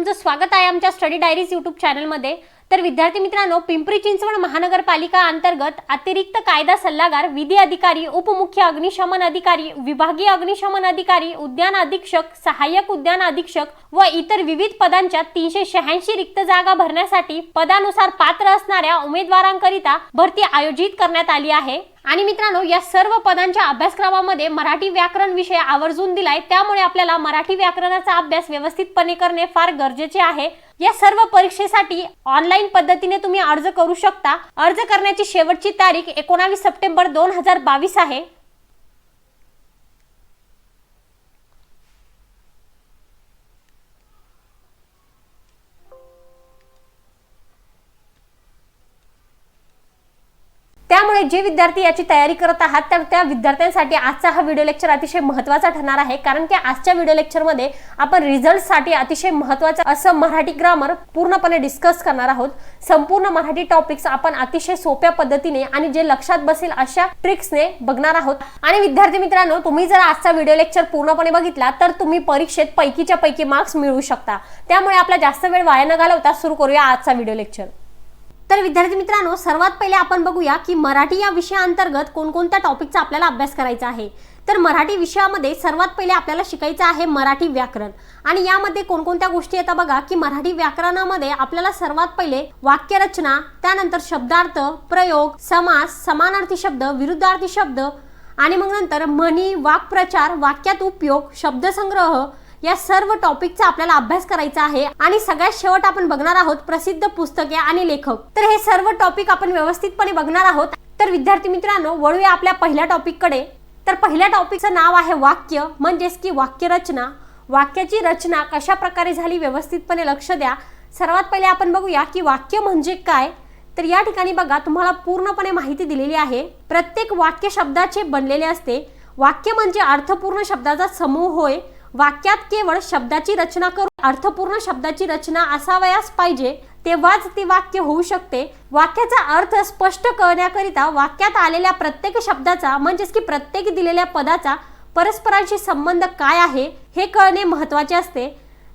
तुमचं स्वागत आहे आमच्या स्टडी डायरीज यूट्यूब चॅनलमध्ये। तर विद्यार्थी मित्रांनो, पिंपरी चिंचवड महानगरपालिका अंतर्गत अतिरिक्त कायदा सल्लागार, विधी अधिकारी, उपमुख्य अग्निशमन अधिकारी, विभागीय अग्निशमन अधिकारी, उद्यान अधीक्षक, सहाय्यक उद्यान अधीक्षक व इतर विविध पदांच्या 386 रिक्त जागा भरण्यासाठी पदानुसार पात्र असणाऱ्या उमेदवारांकरिता भरती आयोजित करण्यात आली आहे। आणि मित्रांनो, या सर्व पदांच्या अभ्यासक्रमामध्ये मराठी व्याकरण विषय आवर्जून दिलाय, त्यामुळे आपल्याला मराठी व्याकरणाचा अभ्यास व्यवस्थितपणे करणे फार गरजेचे आहे। या सर्व परीक्षेसाठी ऑनलाईन पद्धतीने तुम्ही अर्ज करू शकता। अर्ज करण्याची शेवटची तारीख 19 सप्टेंबर 2022 आहे। त्यामुळे जे विद्यार्थी याची तयारी करत आहात तर त्या विद्यार्थ्यांसाठी आजचा हा व्हिडिओ लेक्चर अतिशय महत्त्वाचा ठरणार आहे, कारण की आजच्या व्हिडिओ लेक्चर मध्ये आपण रिझल्ट साठी अतिशय महत्त्वाचं असं मराठी ग्रामर पूर्णपणे डिस्कस करणार आहोत। संपूर्ण मराठी टॉपिक्स आपण अतिशय सोप्या पद्धतीने आणि जे लक्षात बसेल अशा ट्रिक्सने बघणार आहोत। आणि विद्यार्थी मित्रांनो, तुम्ही जर आजचा व्हिडिओ लेक्चर पूर्णपणे बघितला तर तुम्ही परीक्षेत पैकीच्या पैकी मार्क्स मिळवू शकता। त्यामुळे आपला जास्त वेळ वाया न घालवता सुरू करूया आजचा व्हिडिओ लेक्चर। तर विद्यार्थी मित्रांनो, सर्वात पहिले आपण बघूया की मराठी या विषयाअंतर्गत कोणकोणत्या टॉपिकचा आपल्याला अभ्यास करायचा आहे। तर मराठी विषयामध्ये सर्वात पहिले आपल्याला शिकायचं आहे मराठी व्याकरण। आणि यामध्ये कोणकोणत्या गोष्टी येतात बघा की मराठी व्याकरणामध्ये आपल्याला सर्वात पहिले वाक्यरचना, त्यानंतर शब्दार्थ, प्रयोग, समास, समानार्थी शब्द, विरुद्धार्थी शब्द आणि मग नंतर म्हणी, वाक्प्रचार, वाक्यात उपयोग, शब्दसंग्रह या सर्व टॉपिकचा आपल्याला अभ्यास करायचा आहे। आणि सगळ्यात शेवट आपण बघणार आहोत प्रसिद्ध पुस्तके आणि लेखक। तर हे सर्व टॉपिक आपण व्यवस्थितपणे बघणार आहोत। तर विद्यार्थी मित्रांनो, वळूया आपल्या पहिल्या टॉपिककडे। तर पहिल्या टॉपिकचं नाव आहे वाक्य, म्हणजेच की वाक्यरचना। वाक्याची रचना कशा प्रकारे झाली व्यवस्थितपणे लक्ष द्या। सर्वात पहिले आपण बघूया की वाक्य म्हणजे काय। तर या ठिकाणी बघा, तुम्हाला पूर्णपणे माहिती दिलेली आहे। प्रत्येक वाक्य शब्दाचे बनलेले असते। वाक्य म्हणजे अर्थपूर्ण शब्दाचा समूह होय। वाक्यात केवळ शब्दाची रचना करून अर्थपूर्ण शब्दाची रचना असावयास पाहिजे, तेव्हाच ती वाक्य होऊ शकते। वाक्याचा अर्थ स्पष्ट करण्याकरिता वाक्यात आलेल्या प्रत्येक शब्दाचा म्हणजेच की प्रत्येक दिलेल्या पदाचा परस्परांशी संबंध काय आहे हे कळणे महत्त्वाचे असते।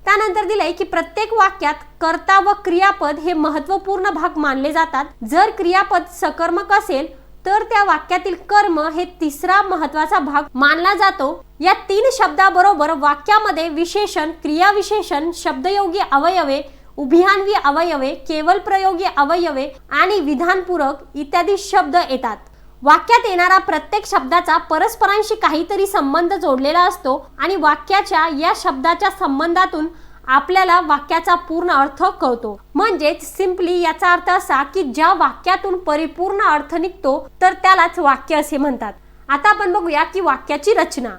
त्यानंतर दिले की प्रत्येक वाक्यात कर्ता व क्रियापद हे महत्त्वपूर्ण भाग मानले जातात। जर क्रियापद सकर्मक असेल तर त्या वाक्यातील कर्म हे तिसरा महत्त्वाचा भाग मानला जातो। या तीन शब्दाबरोबर वाक्यामध्ये विशेषण, क्रियाविशेषण, शब्दयोगी अवयवे, उभयान्वी अवयवे, केवल प्रयोगी अवयवे आणि विधानपूरक इत्यादी शब्द येतात। वाक्यात येणारा प्रत्येक शब्दाचा परस्परांशी काहीतरी संबंध जोडलेला असतो आणि वाक्याच्या या शब्दाच्या संबंधातून आपल्याला वाक्याचा पूर्ण अर्थ कळतो। म्हणजे सिंपली याचा अर्थ असा की ज्या वाक्यातून परिपूर्ण अर्थ निघतो तर त्यालाच वाक्य असे म्हणतात। आता आपण बघूया की वाक्याची रचना।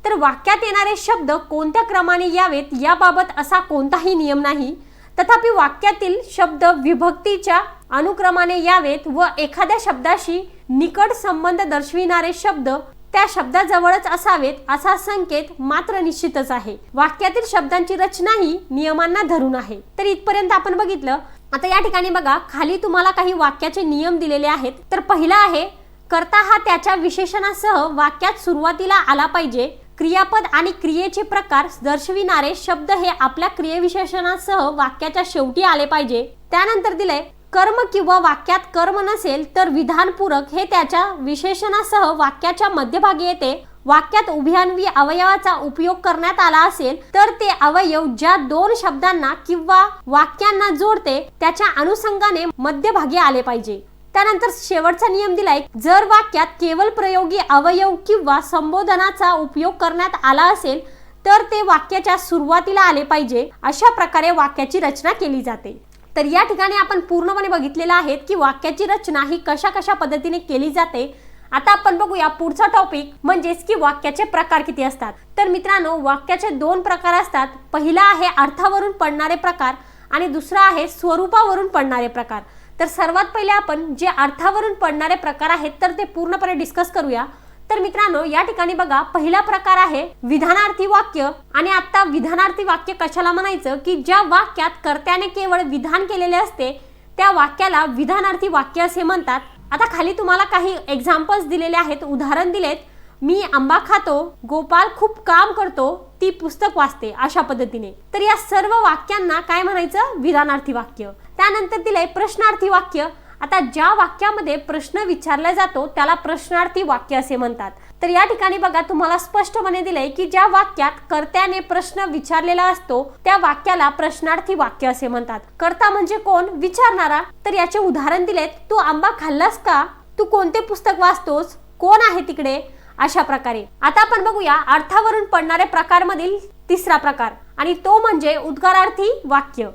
तर वाक्यात येणारे शब्द कोणत्या क्रमाने यावेत याबाबत असा कोणताही नियम नाही। तथापि वाक्यातील शब्द विभक्तीच्या अनुक्रमाने यावेत व एखाद्या शब्दाशी निकट संबंध दर्शविणारे शब्द त्या शब्दाजवळच असावेत असा संकेत मात्र निश्चितच आहे। वाक्यातील शब्दांची रचना ही नियमांना धरून आहे। तर इथपर्यंत आपण बघितलं। आता या ठिकाणी बघा, खाली तुम्हाला काही वाक्याचे नियम दिलेले आहेत। तर पहिला आहे, कर्ता हा त्याच्या विशेषणासह वाक्यात सुरुवातीला आला पाहिजे। क्रियापद आणि क्रियेचे प्रकार दर्शविणारे शब्द हे आपल्या क्रियविशेषणासह वाक्याच्या शेवटी आले पाहिजे। त्यानंतर दिले, कर्म किंवा वाक्यात कर्म नसेल तर विधानपूरक हे त्याच्या विशेषणासह वाक्याच्या मध्यभागी येते। वाक्यात उभयान्वी अवयवाचा उपयोग करण्यात आला असेल तर ते अवयव ज्या दोन शब्दांना किंवा वाक्यांना जोडते त्याच्या अनुषंगाने मध्यभागी आले पाहिजे। त्यानंतर शेवटचा नियम दिलाय, जर वाक्यात केवल प्रयोगी अवयव किंवा संबोधनाचा उपयोग करण्यात आला असेल तर ते वाक्याच्या सुरुवातीला आले पाहिजे। अशा प्रकारे वाक्याची रचना केली जाते। तर या ठिकाणी आपण पूर्णपणे बघितलेलं आहे की वाक्याची रचना ही कशा कशा पद्धतीने केली जाते। आता आपण बघूया पुढचा टॉपिक, म्हणजेच की वाक्याचे प्रकार किती असतात। तर मित्रांनो, वाक्याचे दोन प्रकार असतात। पहिला आहे अर्थावरून पडणारे प्रकार आणि दुसरा आहे स्वरूपावरून पडणारे प्रकार। तर सर्वात पहिले आपण जे अर्थावरून पडणारे प्रकार आहेत तर ते पूर्णपणे डिस्कस करूया। तर मित्रांनो, या ठिकाणी बघा, पहिला प्रकार आहे विधानार्थी वाक्य। आणि आता विधानार्थी वाक्य कशाला म्हणायचं की ज्या वाक्यात कर्त्याने केवळ विधान केलेले असते त्या वाक्याला विधानार्थी वाक्य असे म्हणतात। आता खाली तुम्हाला काही एक्झाम्पल्स दिलेले आहेत, उदाहरण दिलेत। मी आंबा खातो, गोपाल खूप काम करतो, ती पुस्तक वाचते, अशा पद्धतीने. तर या सर्व वाक्यांना काय म्हणायचं? विधानार्थी वाक्य. त्यानंतर दिलंय प्रश्नार्थी वाक्य. आता ज्या वाक्यामध्ये प्रश्न विचारला जातो त्याला प्रश्नार्थी वाक्य असे म्हणतात. तर या ठिकाणी बघा तुम्हाला स्पष्टपणे दिलंय की ज्या वाक्यात कर्त्याने प्रश्न विचारलेला असतो त्या वाक्याला प्रश्नार्थी वाक्य असे म्हणतात. कर्ता म्हणजे कोण? विचारणारा. तर याचे उदाहरण दिलेत, तू आंबा खाल्लास का? तू कोणते पुस्तक वाचतोस? कोण आहे तिकडे? अशा प्रकारे. आता आपण बघूया अर्थावरून पडणाऱ्या प्रकारमधील तिसरा प्रकार, आणि तो म्हणजे उद्गारार्थी वाक्य.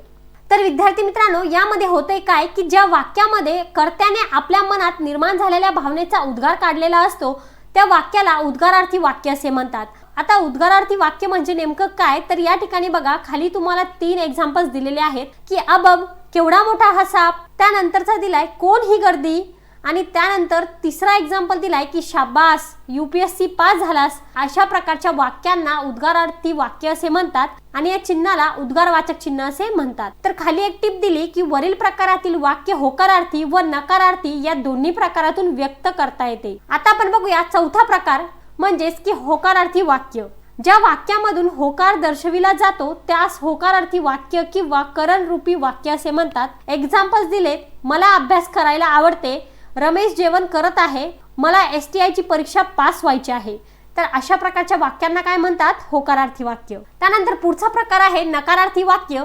तर विद्यार्थी मित्रांनो, यामध्ये होतंय काय की ज्या वाक्यामध्ये कर्त्याने आपल्या मनात निर्माण झालेल्या भावनेचा उद्गार काढलेला असतो त्या वाक्याला उद्गारार्थी वाक्य असे म्हणतात. आता उद्गारार्थी वाक्य म्हणजे नेमकं काय? तर या ठिकाणी बघा खाली तुम्हाला 3 एक्झाम्पल्स दिलेले आहेत की अबब, केवढा मोठा हा साप. त्यानंतरचा दिलाय कोण ही गर्दी, आणि त्यानंतर तिसरा एक्झाम्पल दिलाय की शाबास, UPSC पास झालास. अशा प्रकारच्या वाक्यांना उद्गारार्थी वाक्य असे म्हणतात आणि या चिन्हाला उद्गारवाचक चिन्ह असे म्हणतात. तर खाली एक टिप दिली की वरील प्रकारातील वाक्य होकारार्थी व नकारार्थी या दोन्ही प्रकारातून व्यक्त करता येते. आता आपण बघूया चौथा प्रकार, म्हणजेच की होकारार्थी वाक्य. ज्या वाक्यामधून होकार दर्शविला जातो त्यास होकारार्थी वाक्य किंवा करणरूपी वाक्य असे म्हणतात. एक्झाम्पल्स दिलेत, मला अभ्यास करायला आवडते, रमेश जेवण करत आहे, मला STI ची परीक्षा पास व्हायची आहे. तर अशा प्रकारच्या वाक्यांना काय म्हणतात? होकारार्थी वाक्य. त्यानंतर पुढचा प्रकार आहे नकारार्थी वाक्य.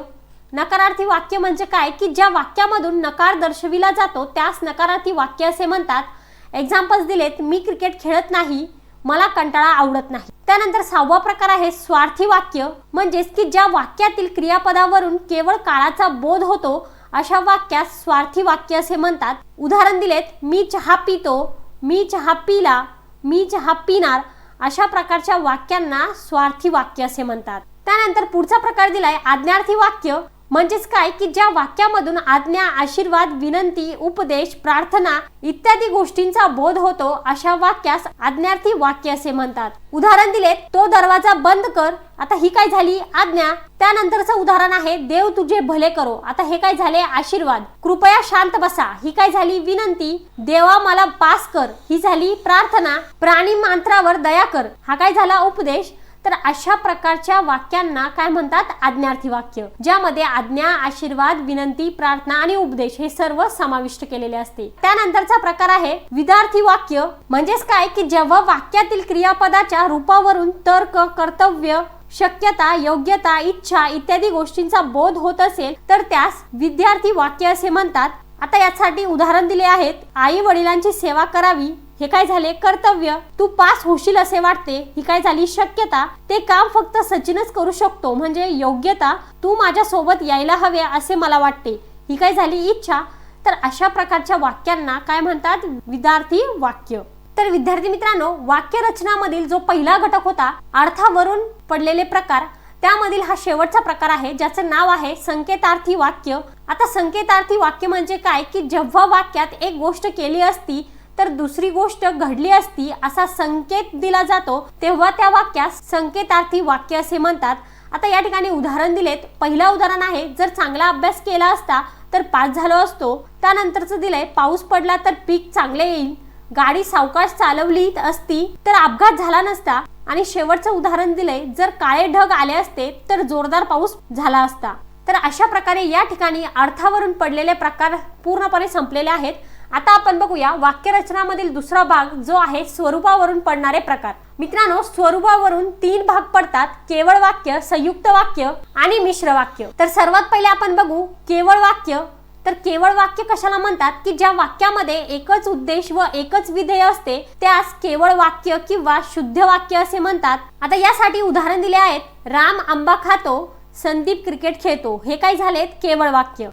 नकारार्थी वाक्य म्हणजे काय की ज्या वाक्यामधून नकार दर्शविला जातो त्यास नकारार्थी वाक्य असे म्हणतात. एक्झाम्पल्स दिलेत, मी क्रिकेट खेळत नाही, मला कंटाळा आवडत नाही. त्यानंतर 6वा प्रकार आहे स्वार्थी वाक्य. म्हणजेच की ज्या वाक्यातील क्रियापदावरून केवळ काळाचा बोध होतो अशा वाक्यास स्वार्थी वाक्य असे म्हणतात. उदाहरण दिलेत, मी चहा पितो, मी चहा पिला, मी चहा पिणार. अशा प्रकारच्या वाक्यांना स्वार्थी वाक्य असे म्हणतात. त्यानंतर पुढचा प्रकार दिलाय आज्ञार्थी वाक्य. म्हणजेच काय की ज्या वाक्यामधून आज्ञा, आशीर्वाद, विनंती, उपदेश, प्रार्थना इत्यादी गोष्टींचा बोध होतो अशा वाक्यास आज्ञार्थी वाक्य असे म्हणतात. उदाहरण दिलेत, तो दरवाजा बंद कर. आता ही काय झाली? आज्ञा. त्यानंतरचं उदाहरण आहे देव तुझे भले करो. आता हे काय झाले? आशीर्वाद. कृपया शांत बसा. ही काय झाली? विनंती. देवा मला पास कर. ही झाली प्रार्थना. प्राणी मात्रावर दया कर. हा काय झाला? उपदेश. तर अशा प्रकारच्या वाक्यांना काय म्हणतात? आज्ञार्थी वाक्य, ज्यामध्ये आज्ञा, आशीर्वाद, विनंती, प्रार्थना आणि उपदेश हे सर्व समाविष्ट केलेले असते. त्यानंतरचा प्रकार आहे विधार्थी वाक्य. म्हणजेच काय की जेव्हा वाक्यातील क्रियापदाच्या रूपावरून तर्क, कर्तव्य, शक्यता, योग्यता, इच्छा इत्यादी गोष्टींचा बोध होत असेल तर त्यास विद्यार्थी वाक्य असे म्हणतात. आता यासाठी उदाहरण दिले आहेत, आई वडिलांची सेवा करावी. हे काय झाले? कर्तव्य. तू पास होशील असे वाटते. ही काय झाली? शक्यता. ते काम फक्त सचिनच करू शकतो म्हणजे योग्यता. तू माझ्या सोबत यायला हवे असे मला वाटते. ही काय झाली? इच्छा. तर अशा प्रकारच्या वाक्यांना काय म्हणतात? विधार्थी वाक्य. तर विद्यार्थी मित्रांनो, वाक्य रचनामधील जो पहिला घटक होता अर्थावरून पडलेले प्रकार, त्यामधील हा शेवटचा प्रकार आहे ज्याचं नाव आहे संकेतार्थी वाक्य. आता संकेतार्थी वाक्य म्हणजे काय की जेव्हा वाक्यात एक गोष्ट केली असती तर दुसरी गोष्ट घडली असती असा संकेत दिला जातो तेव्हा त्या वाक्यास संकेतार्थी वाक्य असे म्हणतात. आता या ठिकाणी उदाहरण दिलेत. पहिला उदाहरण आहे, जर चांगला अभ्यास केला असता तर पास झालो असतो. त्यानंतरचं दिलंय, पाऊस पडला तर पीक चांगले येईल. गाडी सावकाश चालवली असती तर अपघात झाला नसता. आणि शेवटचं उदाहरण दिलंय, जर काळे ढग आले असते तर जोरदार पाऊस झाला असता. तर अशा प्रकारे या ठिकाणी अर्थावरून पडलेले प्रकार पूर्णपणे संपलेले आहेत. आता आपण बघूया वाक्यरचनामधील दुसरा भाग जो आहे स्वरूपावरून पडणारे प्रकार. मित्रांनो, स्वरूपावरून 3 भाग पडतात: केवळ वाक्य, संयुक्त वाक्य आणि मिश्र वाक्य. तर सर्वात पहिले आपण बघू केवळ वाक्य. तर केवळ वाक्य कशाला म्हणतात की ज्या वाक्यामध्ये एकच उद्देश व एकच विधेय असते त्यास केवळ वाक्य किंवा शुद्ध वाक्य असे म्हणतात. आता यासाठी उदाहरण दिले आहेत, राम आंबा खातो, संदीप क्रिकेट खेळतो. हे काय झालेत? केवळ वाक्य.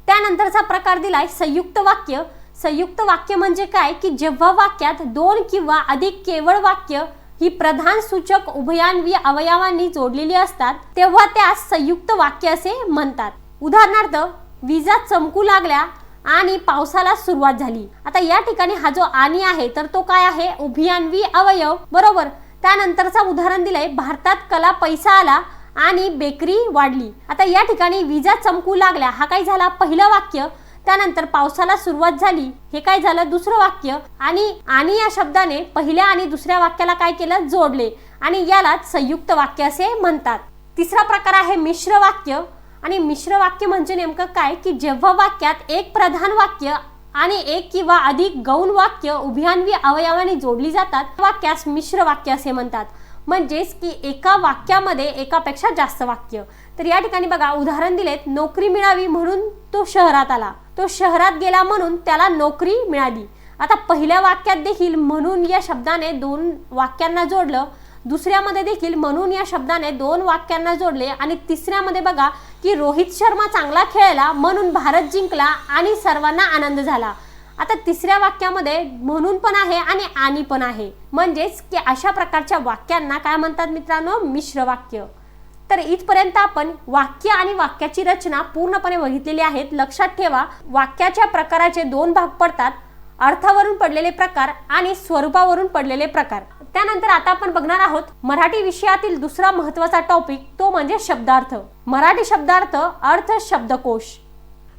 त्यानंतरचा प्रकार दिलाय संयुक्त वाक्य. संयुक्त वाक्य म्हणजे काय की जेव्हा वाक्यात 2 किंवा अधिक केवळ वाक्य ही प्रधान सूचक उभयान्वी अवयवांनी जोडलेली असतात तेव्हा त्यास संयुक्त वाक्य असे म्हणतात. उदाहरणार्थ, विजा चमकू लागल्या आणि पावसाला सुरुवात झाली. आता या ठिकाणी हा जो आणि आहे तर तो काय आहे? उभयान्वी अवयव, बरोबर. त्यानंतरचा उदाहरण दिलंय, भारतात कला पैसा आला आणि बेकरी वाढली. आता या ठिकाणी विजा चमकू लागल्या हा काय झाला? पहिलं वाक्य. त्यानंतर पावसाला सुरुवात झाली हे काय झालं? दुसरं वाक्य. आणि या शब्दाने पहिल्या आणि दुसऱ्या वाक्याला काय केलं? जोडले. आणि यालाच संयुक्त वाक्य असे म्हणतात। तिसरा प्रकार आहे मिश्र वाक्य। आणि मिश्र वाक्य म्हणजे नेमकं काय की जेव्हा वाक्यात एक प्रधान वाक्य आणि एक किंवा अधिक गौण वाक्य उभयान्वी अवयवाने जोडली जातात वाक्यास मिश्र वाक्य असे म्हणतात। म्हणजेच की एका वाक्यामध्ये एकापेक्षा जास्त वाक्य। तर या ठिकाणी बघा उदाहरण दिलेत, नोकरी मिळावी म्हणून तो शहरात आला, तो शहरात गेला म्हणून त्याला नोकरी मिळाली। आता पहिल्या वाक्यात देखील म्हणून या शब्दाने दोन वाक्यांना जोडलं, दुसऱ्यामध्ये देखील म्हणून या शब्दाने दोन वाक्यांना जोडले आणि तिसऱ्यामध्ये बघा की रोहित शर्मा चांगला खेळला म्हणून भारत जिंकला आणि सर्वांना आनंद झाला। आता तिसऱ्या वाक्यामध्ये म्हणून पण आहे आणि पण आहे, म्हणजेच की अशा प्रकारच्या वाक्यांना काय म्हणतात मित्रांनो, मिश्र वाक्य। तर इथपर्यंत आपण वाक्य आणि वाक्याची रचना पूर्णपणे बघितलेली आहेत। लक्षात ठेवा, वाक्याच्या प्रकाराचे दोन भाग पडतात, अर्थावरून पडलेले प्रकार आणि स्वरूपावरून पडलेले प्रकार। त्यानंतर आता आपण बघणार आहोत मराठी विषयातील दुसरा महत्त्वाचा टॉपिक, तो म्हणजे शब्दार्थ। मराठी शब्दार्थ अर्थ शब्दकोश।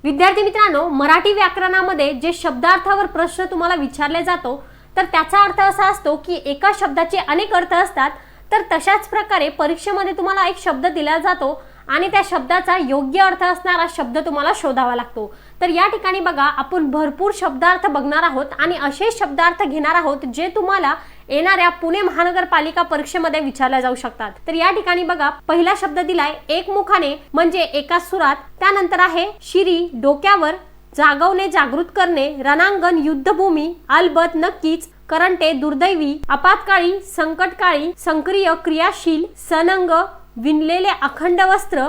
विद्यार्थी मित्रांनो, मराठी व्याकरणामध्ये जे शब्दार्थावर प्रश्न तुम्हाला विचारले जातो तर त्याचा अर्थ असा असतो की एका शब्दाचे अनेक अर्थ असतात। तर तशाच प्रकारे परीक्षेमध्ये तुम्हाला एक शब्द दिला जातो आणि त्या शब्दाचा योग्य अर्थ असणारा शब्द तुम्हाला शोधावा लागतो। तर या ठिकाणी बघा आपण भरपूर शब्दार्थ बघणार आहोत आणि असे शब्दार्थ घेणार आहोत जे तुम्हाला येणाऱ्या पुणे महानगरपालिका परीक्षेमध्ये विचारले जाऊ शकतात। तर या ठिकाणी बघा पहिला शब्द दिलाय एकमुखाने म्हणजे एका सुरात, त्यानंतर आहे शिरी डोक्यावर, जागवणे जागृत करणे, रणांगण युद्धभूमी, अलबत नक्कीच, करंटे दुर्दैवी, आपत्काळी संकटकाळी, सक्रिय क्रियाशील, सनंग विणलेले अखंड वस्त्र,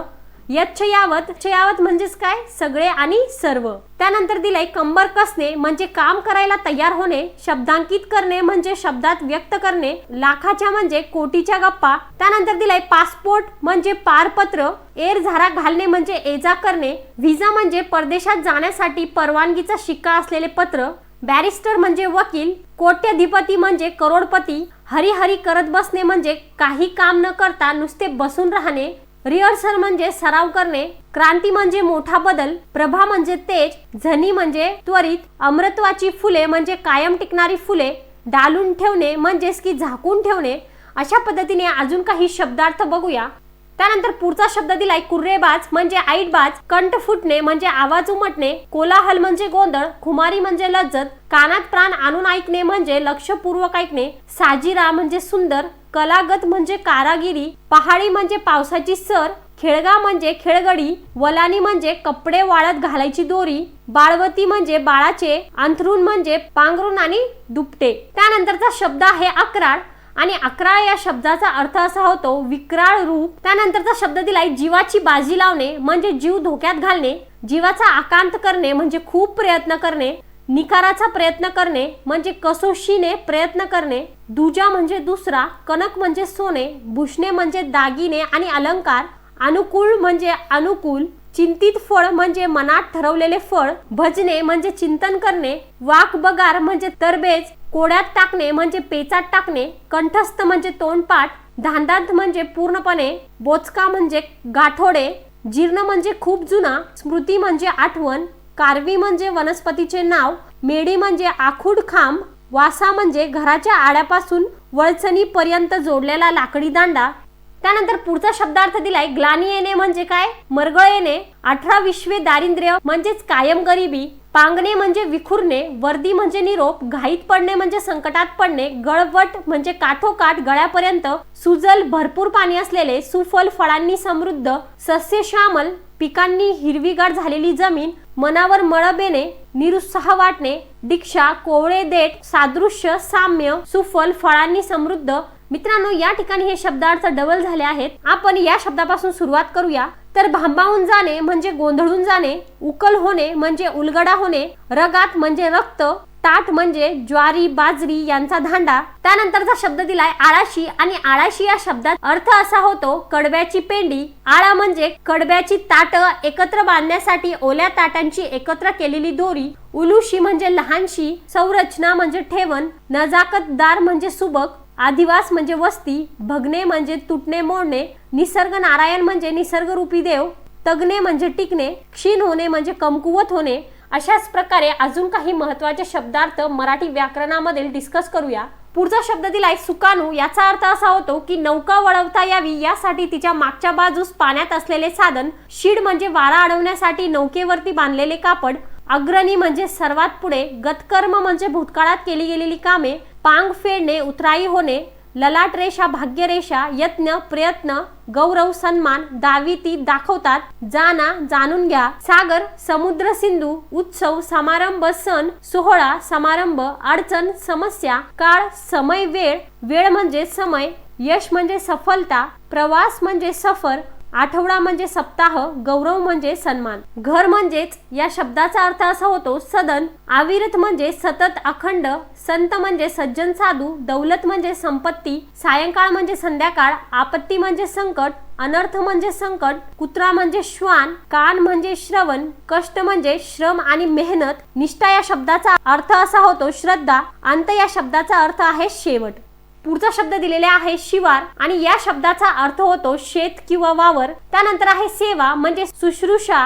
यच्छयावत म्हणजेच काय सगळे आणि सर्व। त्यानंतर दिलाय कंबर कसणे म्हणजे काम करायला तयार होणे, शब्दांकित करणे म्हणजे शब्दात व्यक्त करणे, लाखाच्या म्हणजे कोटीच्या गप्पा। त्यानंतर दिलाय पासपोर्ट म्हणजे पारपत्र, एर झारा घालणे म्हणजे एजा करणे, व्हिसा म्हणजे परदेशात जाण्यासाठी परवानगीचा शिक्का असलेले पत्र, बॅरिस्टर म्हणजे वकील, कोट्याधिपती म्हणजे करोडपती, हरिहरी करत बसणे म्हणजे काही काम न करता नुसते बसून राहणे, रिहर्सल म्हणजे सराव करणे, क्रांती म्हणजे मोठा बदल, प्रभा म्हणजे तेज, झनी म्हणजे त्वरित, अमृतत्वाची फुले म्हणजे कायम टिकणारी फुले, डालून ठेवणे म्हणजेच की झाकून ठेवणे। अशा पद्धतीने अजून काही शब्दार्थ बघूया। त्यानंतर पुढचा शब्द दिलाय कुर्रेबाज म्हणजे ऐटबाज, कंठ फुटणे म्हणजे आवाज उमटणे, कोलाहल म्हणजे गोंधळ, खुमारी म्हणजे लज्जत, कानात प्राण आणून ऐकणे म्हणजे लक्षपूर्वक ऐकणे, साजिरा म्हणजे सुंदर, कलागत म्हणजे कारागिरी, पहाडी म्हणजे पावसाची सर, खेळगा म्हणजे खेळगडी, वलानी म्हणजे कपडे वाळत घालायची दोरी, बाळवती म्हणजे बाळाचे, अंथरूण म्हणजे पांघरूण आणि दुपटे। त्यानंतरचा शब्द आहे अक्राळ आणि अक्राळ या शब्दाचा अर्थ असा होतो विक्राळ रूप। त्यानंतरचा शब्द दिलाय जीवाची बाजी लावणे म्हणजे जीव धोक्यात घालणे, जीवाचा आकांत करणे म्हणजे खूप प्रयत्न करणे, निकाराचा प्रयत्न करणे म्हणजे कसोशीने प्रयत्न करणे, दुजा म्हणजे दुसरा, कनक म्हणजे सोने, भूषणे म्हणजे दागिने आणि अलंकार, अनुकूल म्हणजे अनुकूल, चिंतित फळ म्हणजे मनात ठरवलेले फळ, भजने म्हणजे चिंतन करणे, वाक बगार म्हणजे तरबेज, कोड्यात टाकणे म्हणजे पेचात टाकणे, कंठस्थ म्हणजे तोंडपाठ, धांदांत म्हणजे पूर्णपणे, बोचका म्हणजे गाठोडे, जीर्ण म्हणजे खूप जुना, स्मृती म्हणजे आठवण, कारवी म्हणजे वनस्पतीचे नाव, मेडी म्हणजे आखूड खांब, वासा म्हणजे घराच्या आड्यापासून वळचणी पर्यंत जोडलेला लाकडी दांडा। त्यानंतर पुढचा शब्दार्थ दिलाय ग्लानी येणे म्हणजे काय मरगळ येणे, 18 दारिद्र्य म्हणजेच कायम गरिबी, पांगणे म्हणजे विखुरणे, वर्दी म्हणजे निरोप, घाईत पडणे म्हणजे संकटात पडणे, गळवट म्हणजे काठोकाठ गळ्यापर्यंत, सुजल भरपूर पाणी असलेले, सुफल फळांनी समृद्ध, सस्य श्यामल पिकांनी हिरवीगार झालेली जमीन, मनावर मळब येणे, निरुत्साह वाटणे, दीक्षा कोवळे देठ, सादृश्य साम्य, सुफल फळांनी समृद्ध। मित्रांनो या ठिकाणी हे शब्दार्थ डबल झाले आहेत। आपण या शब्दापासून सुरुवात करूया। तर भांबावून जाणे म्हणजे गोंधळून जाणे, उकल होणे म्हणजे उलगडा होणे, रगात म्हणजे रक्त, ताट म्हणजे ज्वारी बाजरी यांचा धांडा। त्यानंतरचा शब्द दिलाय आळाशी आणि आळाशी या शब्दात अर्थ असा होतो कडब्याची पेंडी, आळा म्हणजे कडब्याची ताट एकत्र बांधण्यासाठी ओल्या ताटांची एकत्र केलेली दोरी, उलुशी म्हणजे लहानशी, संरचना म्हणजे ठेवण, नजाकतदार म्हणजे सुबक, आदिवास म्हणजे वस्ती, भगणे म्हणजे तुटणे मोडणे, निसर्ग नारायण म्हणजे निसर्गरूपी देव, तगणे म्हणजे टिकणे, क्षीण होणे म्हणजे कमकुवत होणे। अशाच प्रकारे अजून काही महत्त्वाचे शब्दार्थ मराठी व्याकरणामधील डिस्कस करूया। पुढचा शब्द दिलाय सुकाणू, याचा अर्थ असा होतो की नौका वळवता यावी यासाठी तिच्या मागच्या बाजूस पाण्यात असलेले साधन. शीड म्हणजे वारा अडवण्यासाठी नौकेवरती बांधलेले कापड. अग्रणी म्हणजे सर्वात पुढे. गतकर्म म्हणजे भूतकाळात केली गेलेली कामे. पांग फेडणे, उतराई होणे. ललाट रेषा, भाग्यरेषा. यत्न, प्रयत्न. गौरव, सन्मान. दाविती, दाखवतात. जाना, जाणून घ्या. सागर, समुद्र, सिंधू. उत्सव, समारंभ, सण, सोहळा, समारंभ. अडचण, समस्या. काळ, समय, वेळ. वेळ म्हणजे समय. यश म्हणजे सफलता. प्रवास म्हणजे सफर. आठवडा म्हणजे सप्ताह. गौरव म्हणजे सन्मान. घर म्हणजेच या शब्दाचा अर्थ असा होतो सदन. अविरत म्हणजे सतत, अखंड. संत म्हणजे सज्जन, साधू. दौलत म्हणजे संपत्ती. सायंकाळ म्हणजे संध्याकाळ. आपत्ती म्हणजे संकट. अनर्थ म्हणजे संकट. कुत्रा म्हणजे श्वान. कान म्हणजे श्रवण. कष्ट म्हणजे श्रम आणि मेहनत. निष्ठा या शब्दाचा अर्थ असा होतो श्रद्धा. अंत या शब्दाचा अर्थ आहे शेवट. पुढचा शब्द दिलेला आहे शिवार आणि या शब्दाचा अर्थ होतो शेत किंवा वावर. त्यानंतर आहे सेवा म्हणजे शुश्रूषा.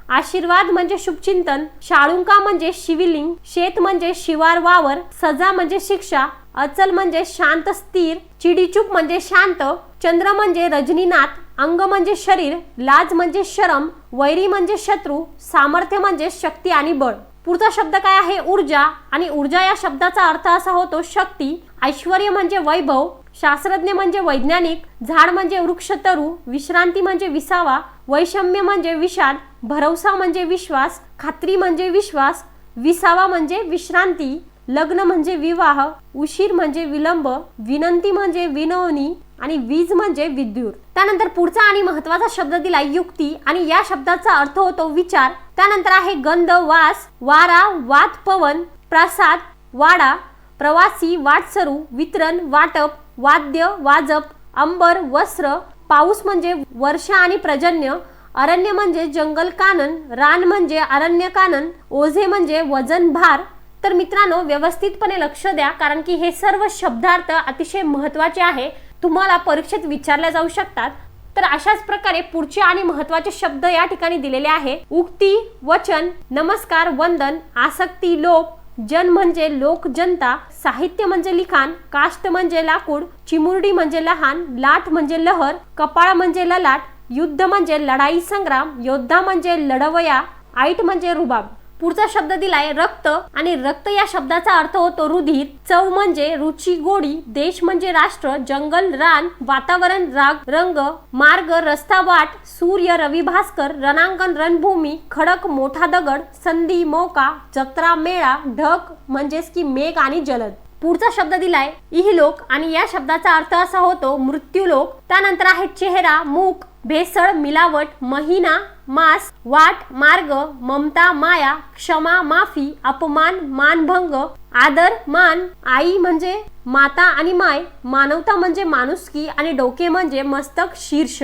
आशीर्वाद म्हणजे शुभचिंतन. शाळुंका म्हणजे शिवलिंग. शेत म्हणजे शिवार, वावर. सजा म्हणजे शिक्षा. अचल म्हणजे शांत, स्थिर. चिडीचूप म्हणजे शांत. चंद्र म्हणजे रजनीनाथ. अंग म्हणजे शरीर. लाज म्हणजे शरम. वैरी म्हणजे शत्रू. सामर्थ्य म्हणजे शक्ती आणि बळ. पुढचा शब्द काय आहे ऊर्जा आणि ऊर्जा या शब्दाचा अर्थ असा होतो शक्ती. ऐश्वर्य म्हणजे वैभव. शास्त्रज्ञ म्हणजे वैज्ञानिक. झाड म्हणजे वृक्ष, तरु. विश्रांती म्हणजे विसावा. वैषम्य म्हणजे विषाद. भरवसा म्हणजे विश्वास. खात्री म्हणजे विश्वास. विसावा म्हणजे विश्रांती. लग्न म्हणजे विवाह. उशीर म्हणजे विलंब. विनंती म्हणजे विनवणी आणि वीज म्हणजे विद्युत. त्यानंतर पुढचा आणि महत्वाचा शब्द दिला युक्ती आणि या शब्दाचा अर्थ होतो विचार. त्यानंतर आहे गंध, वास. वारा, वात, पवन. प्रसाद, वाडा. प्रवासी, वाटसरू. वितरण, वाटप. वाद्य, वाजप. अंबर, वस्त्र. पाऊस म्हणजे वर्षा आणि पर्जन्य. अरण्य म्हणजे जंगल, कानन. रान म्हणजे अरण्य, कानन. ओझे म्हणजे वजन, भार. तर मित्रांनो व्यवस्थितपणे लक्ष द्या कारण की हे सर्व शब्दार्थ अतिशय महत्त्वाचे आहे. तुम्हाला परीक्षेत विचारले जाऊ शकतात. तर अशाच प्रकारे पुढचे आणि महत्त्वाचे शब्द या ठिकाणी दिलेले आहे. उक्ती, वचन. नमस्कार, वंदन. आसक्ती, लोप. जन म्हणजे लोक, जनता. साहित्य म्हणजे लिखाण. काष्ट म्हणजे लाकूड. चिमुरडी म्हणजे लहान. लाट म्हणजे लहर. कपाळ म्हणजे ललाट. युद्ध म्हणजे लढाई, संग्राम. योद्धा म्हणजे लढवया. ऐट म्हणजे रुबाब. पुढचा शब्द दिलाय रक्त आणि रक्त या शब्दाचा अर्थ होतो रुधिर. चव म्हणजे रुची, गोडी. देश म्हणजे राष्ट्र. जंगल, रान. वातावरण, राग, रंग. मार्ग, रस्ता, वाट. सूर्य, रवी, भास्कर. रणांगण, रणभूमी. खडक, मोठा दगड. संधी, मौका. जत्रा, मेळा. ढग म्हणजेच की मेघ आणि जलद. पुढचा शब्द दिलाय इहलोक आणि या शब्दाचा अर्थ असा होतो मृत्यूलोक. त्यानंतर आहे चेहरा, मुख. भेसळ, मिलावट. महिना, मास. वाट, मार्ग. ममता, माया. क्षमा, माफी. अपमान, मानभंग. आदर, मान. आई म्हणजे माता आणि माय. मानवता म्हणजे माणुसकी आणि डोके म्हणजे मस्तक, शीर्ष.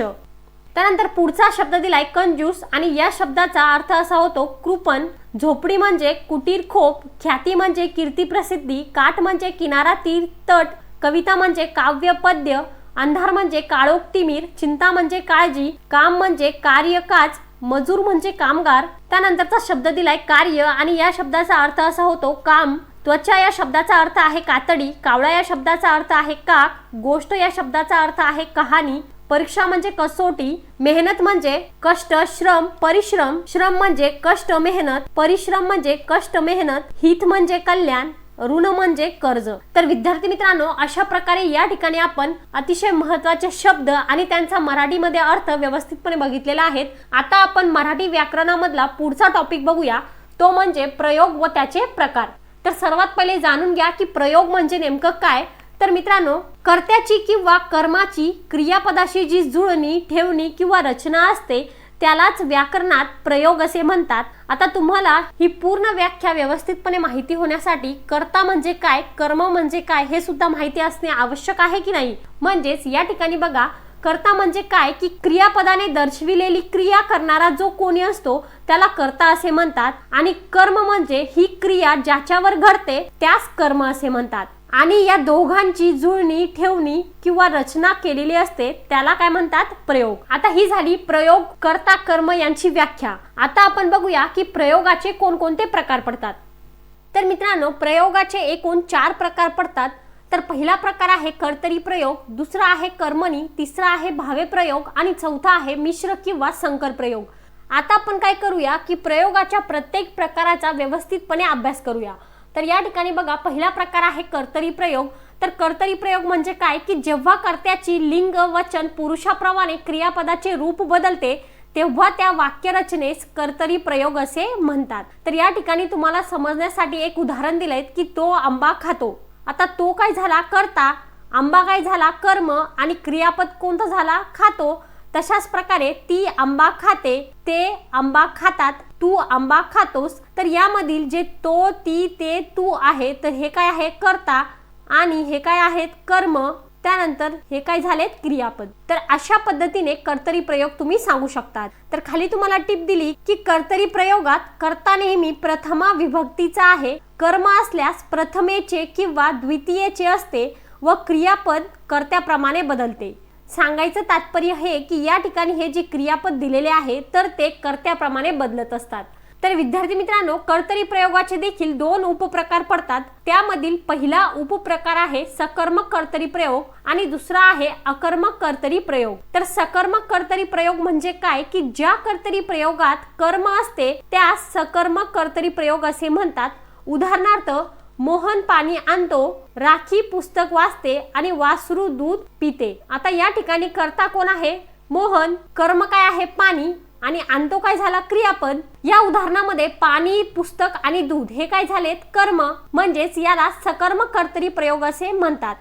त्यानंतर पुढचा शब्द दिलाय कंजूस आणि या शब्दाचा अर्थ असा होतो कृपण. झोपडी म्हणजे कुटीर, खोप. ख्याती म्हणजे कीर्ती, प्रसिद्धी. काठ म्हणजे किनारा, तीर, तट. कविता म्हणजे काव्य, पद्य. अंधार म्हणजे काळोख, तिमिर. चिंता म्हणजे काळजी. काम म्हणजे कार्य, काज. मजूर म्हणजे कामगार. त्यानंतरचा शब्द दिलाय कार्य आणि या शब्दाचा अर्थ असा होतो काम. त्वचा या शब्दाचा अर्थ आहे कातडी. कावळा या शब्दाचा अर्थ आहे काक. गोष्ट या शब्दाचा अर्थ आहे कहाणी. परीक्षा म्हणजे कसोटी. मेहनत म्हणजे कष्ट, श्रम, परिश्रम. श्रम म्हणजे कष्ट, मेहनत. परिश्रम म्हणजे कष्ट, मेहनत. हित म्हणजे कल्याण. ऋण म्हणजे कर्ज. तर विद्यार्थी मित्रांनो अशा प्रकारे या ठिकाणी आपण अतिशय महत्त्वाचे शब्द आणि त्यांचा मराठीमध्ये अर्थ व्यवस्थितपणे बघितलेला आहे. आता आपण मराठी व्याकरणामधला पुढचा टॉपिक बघूया, तो म्हणजे प्रयोग व त्याचे प्रकार. तर सर्वात पहिले जाणून घ्या की प्रयोग म्हणजे नेमकं काय. तर मित्रांनो कर्त्याची किंवा कर्माची क्रियापदाशी जी जुळणी, ठेवणी किंवा रचना असते त्यालाच व्याकरणात प्रयोग असे म्हणतात. आता तुम्हाला ही पूर्ण व्याख्या व्यवस्थितपणे माहिती होण्यासाठी कर्ता म्हणजे काय, कर्म म्हणजे काय हे सुद्धा माहिती असणे आवश्यक आहे की नाही. म्हणजेच या ठिकाणी बघा कर्ता म्हणजे काय की क्रियापदाने दर्शविलेली क्रिया करणारा जो कोणी असतो त्याला कर्ता असे म्हणतात. आणि कर्म म्हणजे ही क्रिया ज्याच्यावर घडते त्यास कर्म असे म्हणतात. आणि या दोघांची जुळणी, ठेवणी किंवा रचना केलेली असते त्याला काय म्हणतात प्रयोग. आता ही झाली प्रयोग, कर्ता, कर्म यांची व्याख्या. आता आपण बघूया की प्रयोगाचे कोणकोणते प्रकार पडतात. तर मित्रांनो प्रयोगाचे एकूण 4 प्रकार पडतात. तर पहिला प्रकार आहे कर्तरी प्रयोग, दुसरा आहे कर्मणी, तिसरा आहे भावे प्रयोग आणि चौथा आहे मिश्र किंवा संकर प्रयोग। आता आपण काय करूया की प्रयोगाच्या प्रत्येक प्रकाराचा व्यवस्थितपणे अभ्यास करूया। तर या ठिकाणी बघा, पहिला प्रकार आहे कर्तरी प्रयोग। तर कर्तरी प्रयोग म्हणजे काय की जेव्हा कर्त्याची लिंग वचन पुरुषाप्रमाणे क्रियापदाचे रूप बदलते तेव्हा त्या वाक्यरचनेस कर्तरी प्रयोग असे म्हणतात। तर या ठिकाणी तुम्हाला समजण्यासाठी एक उदाहरण दिलंय की तो आंबा खातो। आता तो काय झाला कर्ता, आंबा काय झाला कर्म आणि क्रियापद कोणता झाला खातो। तशाच प्रकारे ती आंबा खाते, ते आंबा खातात, तू आंबा खातोस। तर यामधील जे तो, ती, ते, तू आहे तर हे काय आहे कर्ता आणि हे काय आहेत कर्म, त्यानंतर हे काय झालेत क्रियापद। तर अशा पद्धतीने कर्तरी प्रयोग तुम्ही सांगू शकतात। तर खाली तुम्हाला टिप दिली की कर्तरी प्रयोगात कर्ता नेहमी प्रथमा विभक्तीचा आहे, कर्म असल्यास प्रथमेचे किंवा द्वितीयेचे असते व क्रियापद कर्त्याप्रमाणे बदलते। सांगायचं तात्पर्य हे की या ठिकाणी हे जे क्रियापद दिलेले आहे तर ते कर्त्याप्रमाणे बदलत असतात। तर विद्यार्थी मित्रांनो, कर्तरी प्रयोगाचे देखील दोन उपप्रकार पडतात। त्यामधील पहिला उपप्रकार आहे सकर्मक कर्तरी प्रयोग आणि दुसरा आहे अकर्मक कर्तरी प्रयोग। तर सकर्मक कर्तरी प्रयोग म्हणजे काय की ज्या कर्तरी प्रयोगात कर्म असते त्यास सकर्मक कर्तरी प्रयोग असे म्हणतात। उदाहरणार्थ, मोहन पाणी आणतो, राखी पुस्तक वाचते आणि वासरू दूध पिते। आता या ठिकाणी कर्ता कोण आहे मोहन, कर्म काय आहे पाणी आणि आणतो काय झाला क्रियापद। या उदाहरणामध्ये पाणी, पुस्तक आणि दूध हे काय झालेत कर्म, म्हणजेच याला सकर्मक कर्तरी प्रयोग असे म्हणतात।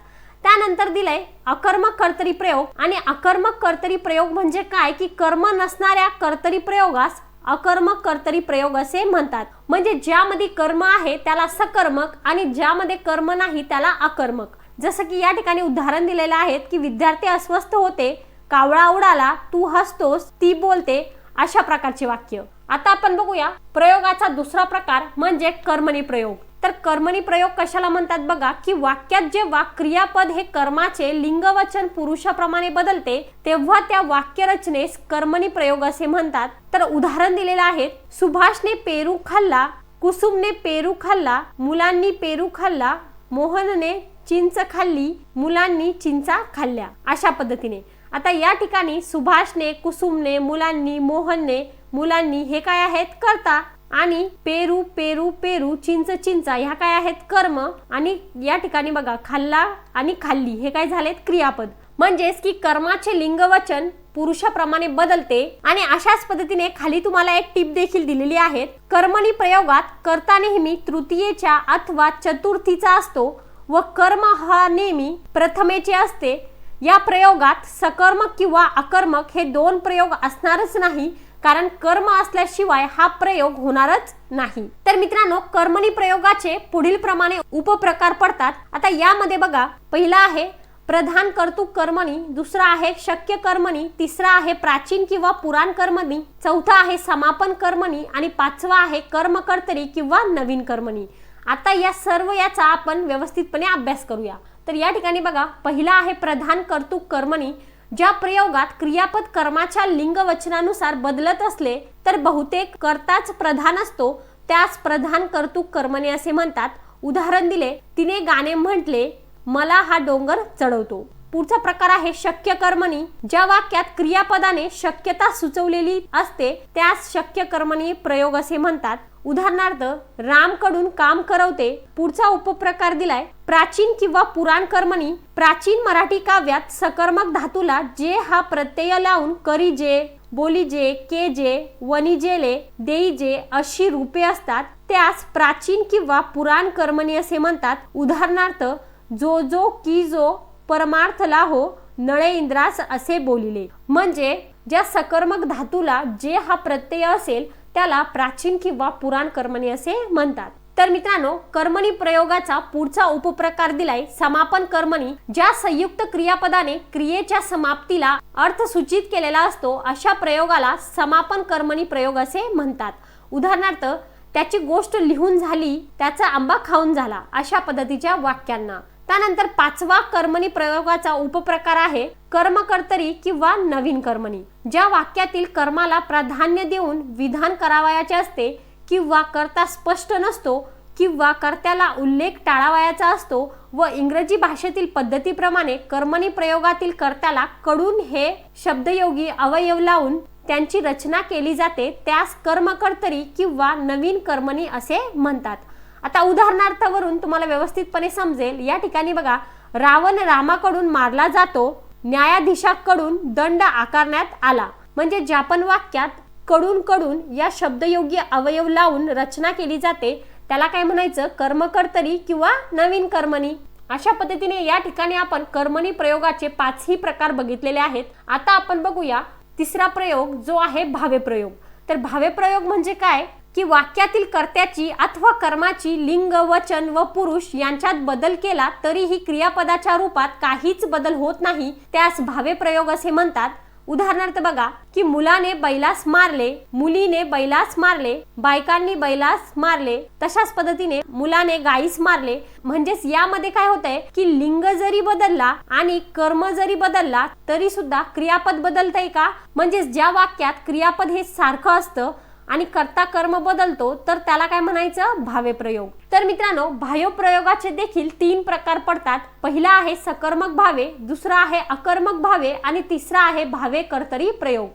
त्यानंतर दिलंय अकर्मक कर्तरी प्रयोग आणि अकर्मक कर्तरी प्रयोग म्हणजे काय की कर्म नसणाऱ्या कर्तरी प्रयोगास अकर्मक कर्तरी प्रयोग असे म्हणतात। म्हणजे ज्यामध्ये कर्म आहे त्याला सकर्मक आणि ज्यामध्ये कर्म नाही त्याला अकर्मक। जसं की या ठिकाणी उदाहरण दिलेले आहेत की विद्यार्थी अस्वस्थ होते, कावळा उडाला, तू हसतोस, ती बोलते, अशा प्रकारचे वाक्य। आता आपण बघूया प्रयोगाचा दुसरा प्रकार म्हणजे कर्मणी प्रयोग। तर कर्मणी प्रयोग कशाला म्हणतात बघा की वाक्यात जेव्हा क्रियापद हे कर्माचे लिंगवचन पुरुषाप्रमाणे बदलते तेव्हा त्या वाक्यरचनेस कर्मणी प्रयोग असे म्हणतात। तर उदाहरण दिलेले आहे, सुभाषने पेरू खाल्ला, कुसुमने पेरू खाल्ला, मुलांनी पेरू खाल्ला, मोहनने चिंच खाल्ली, मुलांनी चिंचा खाल्ल्या, अशा पद्धतीने। आता या ठिकाणी सुभाषने, कुसुमने, मुलांनी, मोहनने, मुलांनी हे काय आहेत कर्ता आणि पेरू पेरू पेरू, चिंच चिंचा ह्या काय आहेत कर्म आणि या ठिकाणी बघा खाल्ला आणि खाल्ली हे काय झालेत क्रियापद। म्हणजेच की कर्माचे लिंगवचन पुरुषाप्रमाणे बदलते। आणि अशाच पद्धतीने खाली तुम्हाला एक टिप देखील दिलेली आहे, कर्मणी प्रयोगात कर्ता नेहमी तृतीयेच्या अथवा चतुर्थीचा असतो व कर्म हा नेहमी प्रथमेचे असते। या प्रयोगात सकर्मक किंवा अकर्मक हे दोन प्रयोग असणारच नाही, कारण कर्म असल्याशिवाय हा प्रयोग होणारच नाही। तर मित्रांनो, कर्मणी प्रयोगाचे पुढील प्रमाणे उपप्रकार पडतात। आता यामध्ये बघा, पहिला आहे प्रधान कर्तृक कर्मणी, दुसरा आहे शक्य कर्मणी, तिसरा आहे प्राचीन किंवा पुराण कर्मणी, चौथा आहे समापन कर्मणी आणि पाचवा आहे कर्मकर्तरी किंवा नवीन कर्मणी। आता या सर्व याचा आपण व्यवस्थितपणे अभ्यास करूया। तर या ठिकाणी बघा, पहिला आहे प्रधान कर्तृक कर्मणी। ज्या प्रयोगात क्रियापद कर्माच्या लिंगवचनानुसार बदलत असले तर बहुतेक कर्ताच प्रधान असतो त्यास प्रधान कर्तृक कर्मणी असे म्हणतात। उदाहरण दिले, तिने गाणे म्हटले, मला हा डोंगर चढवतो। पुढचा प्रकार आहे शक्य कर्मणी। ज्या वाक्यात क्रियापदाने शक्यता सुचवलेली असते त्यास शक्य कर्मणी प्रयोग असे म्हणतात। उदाहरणार्थ, रामकडून काम करवते। पुढचा उपप्रकार दिलाय प्राचीन किंवा पुराण कर्मणी। प्राचीन मराठी काव्यात सकर्मक धातूला जे हा प्रत्यय लावून करीजे, बोलीजे, केजे, वनिजेले, देईजे अशी रूपे असतात त्यास प्राचीन किंवा पुराण कर्मणी असे म्हणतात। उदाहरणार्थ, जो जो की जो परमार्थला हो, नळे इंद्रास असे बोलिले। म्हणजे ज्या सकर्मक धातूला जे हा प्रत्यय असेल त्याला प्राचीन किंवा पुराण कर्मणी असे म्हणतात। तर मित्रांनो, कर्मणी प्रयोगाचा पुढचा उपप्रकार दिलाय समापन कर्मणी। ज्या संयुक्त क्रियापदाने क्रियेच्या समाप्तीला अर्थ सूचित केलेला असतो अशा प्रयोगाला समापन कर्मणी प्रयोग असे म्हणतात। उदाहरणार्थ, त्याची गोष्ट लिहून झाली, त्याचा आंबा खाऊन झाला, अशा पद्धतीच्या वाक्यांना। त्यानंतर पाचवा कर्मणी प्रयोगाचा उपप्रकार आहे कर्मकर्तरी किंवा नवीन कर्मणी। ज्या वाक्यातील कर्माला प्राधान्य देऊन विधान करावयाचे असते किंवा कर्ता स्पष्ट नसतो किंवा कर्त्याला उल्लेख टाळावयाचा असतो व इंग्रजी भाषेतील पद्धतीप्रमाणे कर्मणी प्रयोगातील कर्त्याला कडून हे शब्दयोगी अवयव लावून त्यांची रचना केली जाते त्यास कर्मकर्तरी किंवा नवीन कर्मणी असे म्हणतात। आता उदाहरणार्थवरून तुम्हाला व्यवस्थितपणे समजेल। या ठिकाणी बघा, रावण रामाकडून मारला जातो, न्यायाधीशाकडून दंड आकारण्यात आला। म्हणजे ज्या पण वाक्यात कडून कडून या शब्दयोगी अवयव लावून रचना केली जाते त्याला काय म्हणायचं, कर्मकर्तरी किंवा नवीन कर्मणी। अशा पद्धतीने या ठिकाणी आपण कर्मणी प्रयोगाचे 5ही प्रकार बघितलेले आहेत। आता आपण बघूया तिसरा प्रयोग जो आहे भावे प्रयोग। तर भावे प्रयोग म्हणजे काय की वाक्यातील कर्त्याची अथवा कर्माची लिंग, वचन व पुरुष यांच्यात बदल केला तरीही क्रियापदाच्या रूपात काहीच बदल होत नाही त्यास भावे प्रयोग असे म्हणतात। उदाहरणार्थ बघा की मुलाने बैलास मारले, मुलीने बैलास मारले, बायकांनी बैलास मारले, तशाच पद्धतीने मुलाने गाईस मारले। म्हणजेच यामध्ये काय होतंय की लिंग जरी बदलला आणि कर्म जरी बदलला तरी सुद्धा क्रियापद बदलतंय का? म्हणजेच ज्या वाक्यात क्रियापद हे सारखं असतं आणि कर्ता कर्म बदलतो तर त्याला काय म्हणायचं, भावे प्रयोग। तर मित्रांनो, भावे प्रयोगाचे देखील 3 प्रकार पडतात। पहिला आहे सकर्मक भावे, दुसरा आहे अकर्मक भावे आणि तिसरा आहे भावे कर्तरी प्रयोग।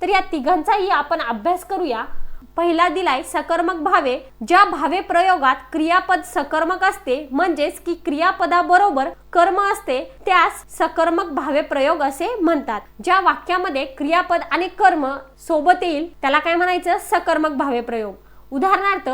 तर या तिघांचाही आपण अभ्यास करूया। पहिला दिलाय सकर्मक भावे। ज्या भावे प्रयोगात क्रियापद सकर्मक असते म्हणजेच की क्रियापदाबरोबर कर्म असते त्यास सकर्मक भावे प्रयोग असे म्हणतात। ज्या वाक्यामध्ये क्रियापद आणि कर्म सोबत येईल त्याला काय म्हणायचं, सकर्मक भावे प्रयोग। उदाहरणार्थ,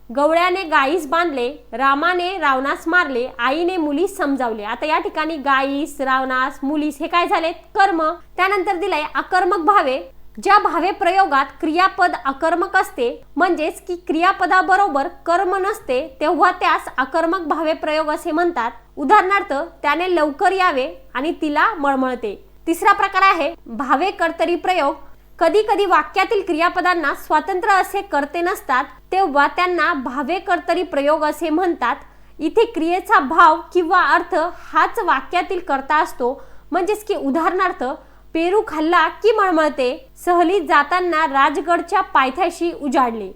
गवळ्याने गाईस बांधले, रामाने रावणास मारले, आईने मुलीस समजावले। आता या ठिकाणी गाईस, रावणास, मुलीस हे काय झाले, कर्म। त्यानंतर दिलाय अकर्मक भावे। ज्या भावे प्रयोगात क्रियापद अकर्मक असते म्हणजेच की क्रियापदाबरोबर कर्म नसते तेव्हा त्यास अकर्मक भावे प्रयोग असे म्हणतात। उदाहरणार्थ, त्याने लवकर यावे आणि तिला मळमळते। तिसरा प्रकार आहे भावे कर्तरी प्रयोग। कधी कधी वाक्यातील क्रियापदांना स्वतंत्र असे कर्ते नसतात तेव्हा त्यांना भावे कर्तरी प्रयोग असे म्हणतात। इथे क्रियेचा भाव किंवा अर्थ हाच वाक्यातील कर्ता असतो। म्हणजेच की उदाहरणार्थ, पेरू खाल्ला की मळमळते, सहलीत जाताना राजगडच्या पायथ्याशी उजाडले।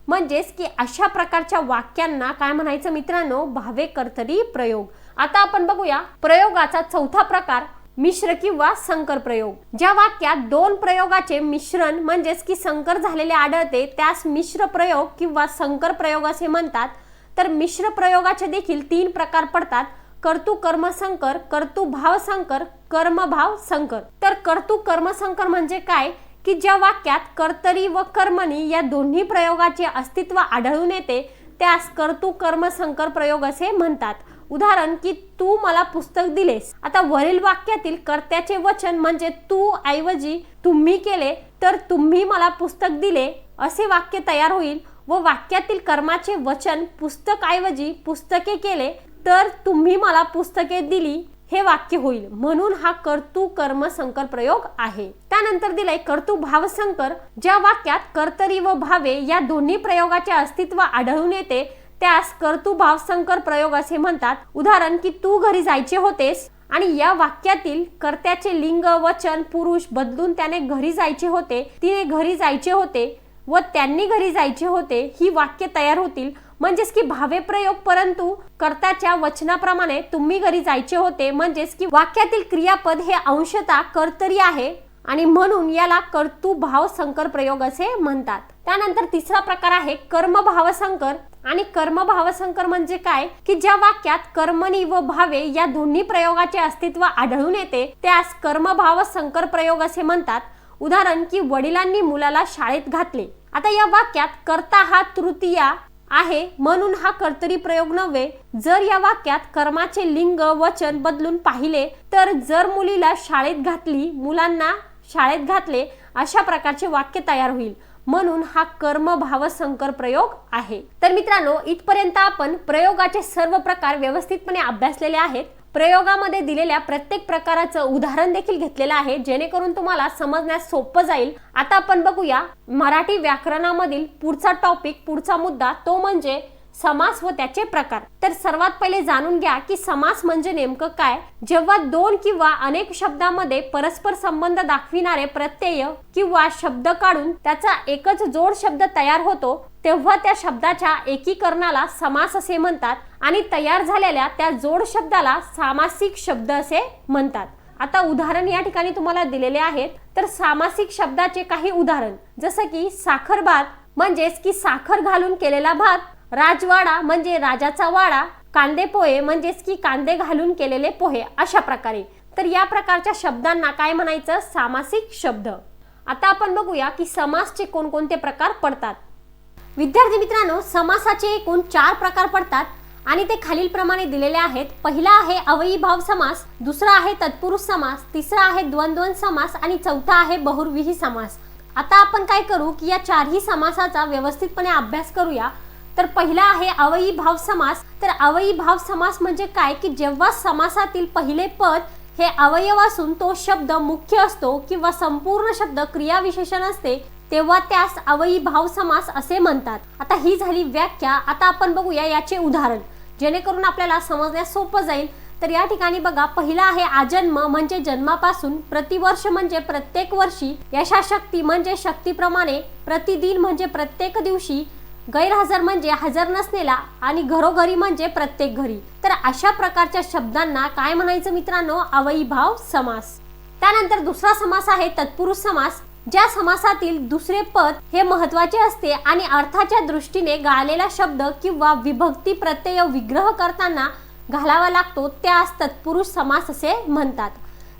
म्हणजेच की अशा प्रकारच्या वाक्यांना काय म्हणायचं मित्रांनो, भावे कर्तरी प्रयोग। आता आपण बघूया प्रयोगाचा चौथा प्रकार मिश्र किंवा संकर प्रयोग। ज्या वाक्यात 2 प्रयोगाचे मिश्रण म्हणजेच की संकर झालेले आढळते त्यास मिश्र प्रयोग किंवा संकर प्रयोग असे म्हणतात। तर मिश्र प्रयोगाचे देखील 3 प्रकार पडतात, कर्तृ कर्म संकर, कर्तृ भाव संकर, कर्म भाव संकर। तर कर्तृ कर्म संकर म्हणजे काय की ज्या वाक्यात कर्तरी व कर्मणी या दोन्ही प्रयोगाचे अस्तित्व आढळून येते त्यास कर्तृ कर्म संकर प्रयोग असे म्हणतात। उदाहरण की तू मला पुस्तक दिलेस। आता वरील वाक्यातील कर्त्याचे वचन म्हणजे तू ऐवजी तुम्ही केले तर तुम्ही मला पुस्तक दिले असे वाक्य तयार होईल व वाक्यातील कर्माचे वचन पुस्तक ऐवजी पुस्तके केले तर तुम्ही मला पुस्तके दिली हे वाक्य होईल। म्हणून हा कर्तृ कर्म संकर प्रयोग आहे। त्यानंतर दिलाय कर्तृ भाव संकर। ज्या वाक्यात कर्तरी व भावे या दोन्ही प्रयोगाचे अस्तित्व आढळून येते त्यास कर्तृ भाव संकर प्रयोग असे म्हणतात। उदाहरण की तू घरी जायचे होतेस आणि या वाक्यातील कर्त्याचे लिंग, वचन, पुरुष बदलून त्याने घरी जायचे होते, तिने घरी जायचे होते व त्यांनी घरी जायचे होते ही वाक्य तयार होतील। म्हणजेच की भावे प्रयोग परंतु कर्त्याच्या वचनाप्रमाणे तुम्ही घरी जायचे होते म्हणजेच की वाक्यातील क्रियापद हे अंशतः कर्तरी आहे आणि म्हणून याला कर्तृ भाव संकर प्रयोग असे म्हणतात। त्यानंतर तिसरा प्रकार आहे कर्म भाव संकर। आणि कर्म भाव संकर म्हणजे काय की ज्या वाक्यात कर्मणी व भावे या दोन्ही प्रयोगाचे अस्तित्व आढळून येते त्यास कर्म भाव संकर प्रयोग असे म्हणतात। उदाहरण की वडिलांनी मुलाला शाळेत घातले। आता या वाक्यात कर्ता हा तृतीया आहे म्हणून हा कर्तरी प्रयोग नव्हे। जर या वाक्यात कर्माचे लिंग, वचन बदलून पाहिले तर जर मुलीला शाळेत घातली, मुलांना शाळेत घातले अशा प्रकारचे वाक्य तयार होईल। म्हणून हा कर्म भाव संकर प्रयोग आहे। तर मित्रांनो, इथपर्यंत आपण प्रयोगाचे सर्व प्रकार व्यवस्थितपणे अभ्यासलेले आहेत। प्रयोगामध्ये दिलेल्या प्रत्येक प्रकाराचं उदाहरण देखील घेतलेलं आहे जेणेकरून तुम्हाला समजण्यास सोपं जाईल। आता आपण बघूया मराठी व्याकरणामधील पुढचा टॉपिक, पुढचा मुद्दा तो म्हणजे समास व त्याचे प्रकार। तर सर्वात पहिले जाणून घ्या की समास म्हणजे नेमकं काय। जेव्हा दोन किंवा अनेक शब्दांमध्ये परस्पर संबंध दाखविणारे प्रत्यय किंवा शब्द काढून त्याचा एकच जोड शब्द तयार होतो तेव्हा त्या शब्दाच्या एकीकरणाला समास असे म्हणतात आणि तयार झालेल्या त्या जोड शब्दाला सामासिक शब्द असे म्हणतात। आता उदाहरण या ठिकाणी तुम्हाला दिलेले आहेत। तर सामासिक शब्दाचे काही उदाहरण जसं की साखर भात म्हणजेच की साखर घालून केलेला भात, राजवाडा म्हणजे राजाचा वाडा, कांदे पोहे म्हणजेच की कांदे घालून केलेले पोहे, अशा प्रकारे। तर या प्रकारच्या शब्दांना काय म्हणायचं, सामासिक शब्द। आता आपण बघूया की समासचे कोणकोणते प्रकार पडतात। विद्यार्थी मित्रांनो, समासाचे एकूण 4 प्रकार पडतात आणि ते खालील प्रमाणे दिलेले आहेत। पहिला आहे अवयवीभाव समास, दुसरा आहे तत्पुरुष समास, तिसरा आहे द्वंद्व समास आणि चौथा आहे बहुव्रीही समास। आता आपण काय करू की या 4ही समासाचा व्यवस्थितपणे अभ्यास करूया। तर पहिला आहे अवयवीभाव समास। तर अवयवीभाव समास म्हणजे काय की जेव्हा समासातील पहिले पद हे अवयव असून तो शब्द मुख्य असतो किंवा संपूर्ण शब्द क्रियाविशेषण असते तेव्हा त्यास अवयवीभाव समास असे म्हणतात। आता ही झाली व्याख्या। आता आपण बघूया याचे उदाहरण जेणेकरून आपल्याला समजण्यास सोपं जाईल। तर या ठिकाणी बघा, पहिला आहे आजन्म म्हणजे जन्मापासून, प्रतिवर्ष म्हणजे प्रत्येक वर्षी, यशाशक्ती म्हणजे शक्तीप्रमाणे, प्रतिदिन म्हणजे प्रत्येक दिवशी, गैरहजर म्हणजे हजर नसलेला आणि घरोघरी म्हणजे प्रत्येक घरी। तर अशा प्रकारच्या शब्दांना काय म्हणायचं मित्रांनो, अवयवीभाव समास। त्यानंतर दुसरा समास आहे तत्पुरुष समास। ज्या समासातील दुसरे पद हे महत्त्वाचे असते आणि अर्थाच्या दृष्टीने गाळलेला शब्द किंवा विभक्ती प्रत्यय विग्रह करताना घालावा लागतो त्यास तत्पुरुष समास असे म्हणतात।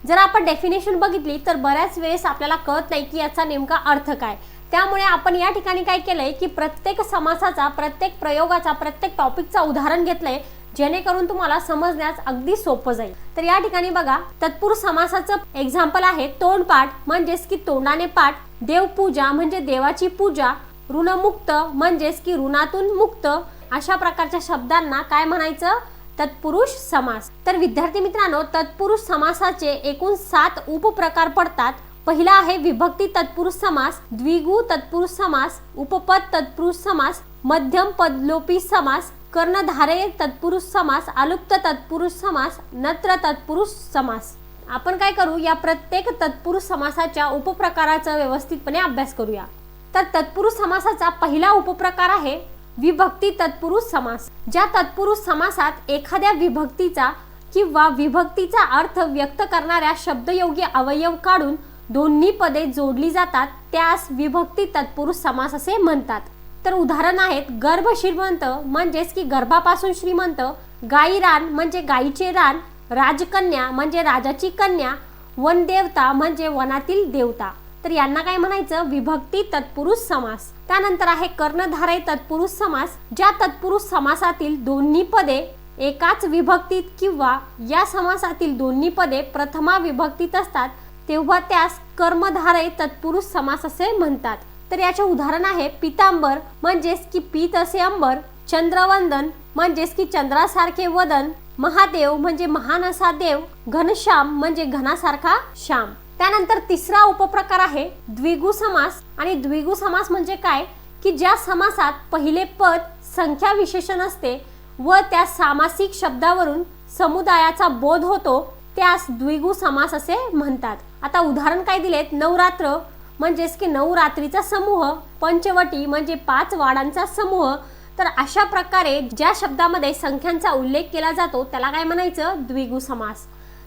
जर आपण डेफिनेशन बघितली तर बऱ्याच वेळेस आपल्याला कळत नाही की याचा नेमका अर्थ काय। त्यामुळे आपण या ठिकाणी काय केलंय की प्रत्येक समासाचा, प्रत्येक प्रयोगाचा, प्रत्येक टॉपिकचा उदाहरण घेतलंय जेणेकरून तुम्हाला समजण्यास अगदी सोपं जाईल। तर या ठिकाणी बघा, तत्पुरुष समासाचं एक्झाम्पल आहे तोंडपाठ म्हणजेच की तोंडाने पाठ, देवपूजा म्हणजे देवाची पूजा, ऋणमुक्त म्हणजेच की ऋणातून मुक्त, अशा प्रकारच्या शब्दांना काय म्हणायचं, तत्पुरुष समास। तर विद्यार्थी मित्रांनो, तत्पुरुष समासाचे एकूण 7 उपप्रकार पडतात। पहिला आहे विभक्ती तत्पुरुष समास, द्विगु तत्पुरुष समास, उपपद तत्पुरुष समास, मध्यम पदलोपी समास, कर्णधारय तत्पुरुष समास, अलुप्त तत्पुरुष समास, नत्र तत्पुरुष समास। आपण काय करू, या प्रत्येक तत्पुरुष समासाच्या उपप्रकाराचा व्यवस्थितपणे अभ्यास करूया। तर तत्पुरुष समासाचा पहिला उपप्रकार आहे विभक्ती तत्पुरुष समास। ज्या तत्पुरुष समासात एखाद्या विभक्तीचा किंवा विभक्तीचा अर्थ व्यक्त करणाऱ्या शब्दयोगी अवयव काढून दोन्ही पदे जोडली जातात त्यास विभक्ती तत्पुरुष समास असे म्हणतात। तर उदाहरण आहेत गर्भ श्रीमंत म्हणजेच की गर्भापासून श्रीमंत, गायीरान म्हणजे गायीचे रान, राजकन्या म्हणजे राजाची कन्या, वनदेवता म्हणजे वनातील देवता। तर यांना काय म्हणायचं, विभक्ती तत्पुरुष समास। त्यानंतर आहे कर्णधारय तत्पुरुष समास। ज्या तत्पुरुष समासातील दोन्ही पदे एकाच विभक्तीत किंवा या समासातील दोन्ही पदे प्रथमा विभक्तीत असतात तेव्हा त्यास कर्मधारय तत्पुरुष समास असे म्हणतात। तर याचे उदाहरण आहे पितांबर म्हणजेच की पीत असे अंबर, चंद्रवंदन म्हणजेच की चंद्रासारखे वदन, महादेव म्हणजे महान असा देव, घनश्याम म्हणजे घनासारखा श्याम। त्यानंतर तिसरा उपप्रकार आहे द्विगु समास। आणि द्विगु समास म्हणजे काय की ज्या समासात पहिले पद संख्या विशेषण असते व त्या सामासिक शब्दावरून समुदायाचा बोध होतो त्यास द्विगु समास असे म्हणतात। आता उदाहरण काय दिलेत, नवरात्र म्हणजेच की 9 रात्रीचा समूह, पंचवटी म्हणजे 5 वाडांचा समूह। तर अशा प्रकारे ज्या शब्दामध्ये संख्यांचा उल्लेख केला जातो त्याला काय म्हणायचं, द्विगु समास।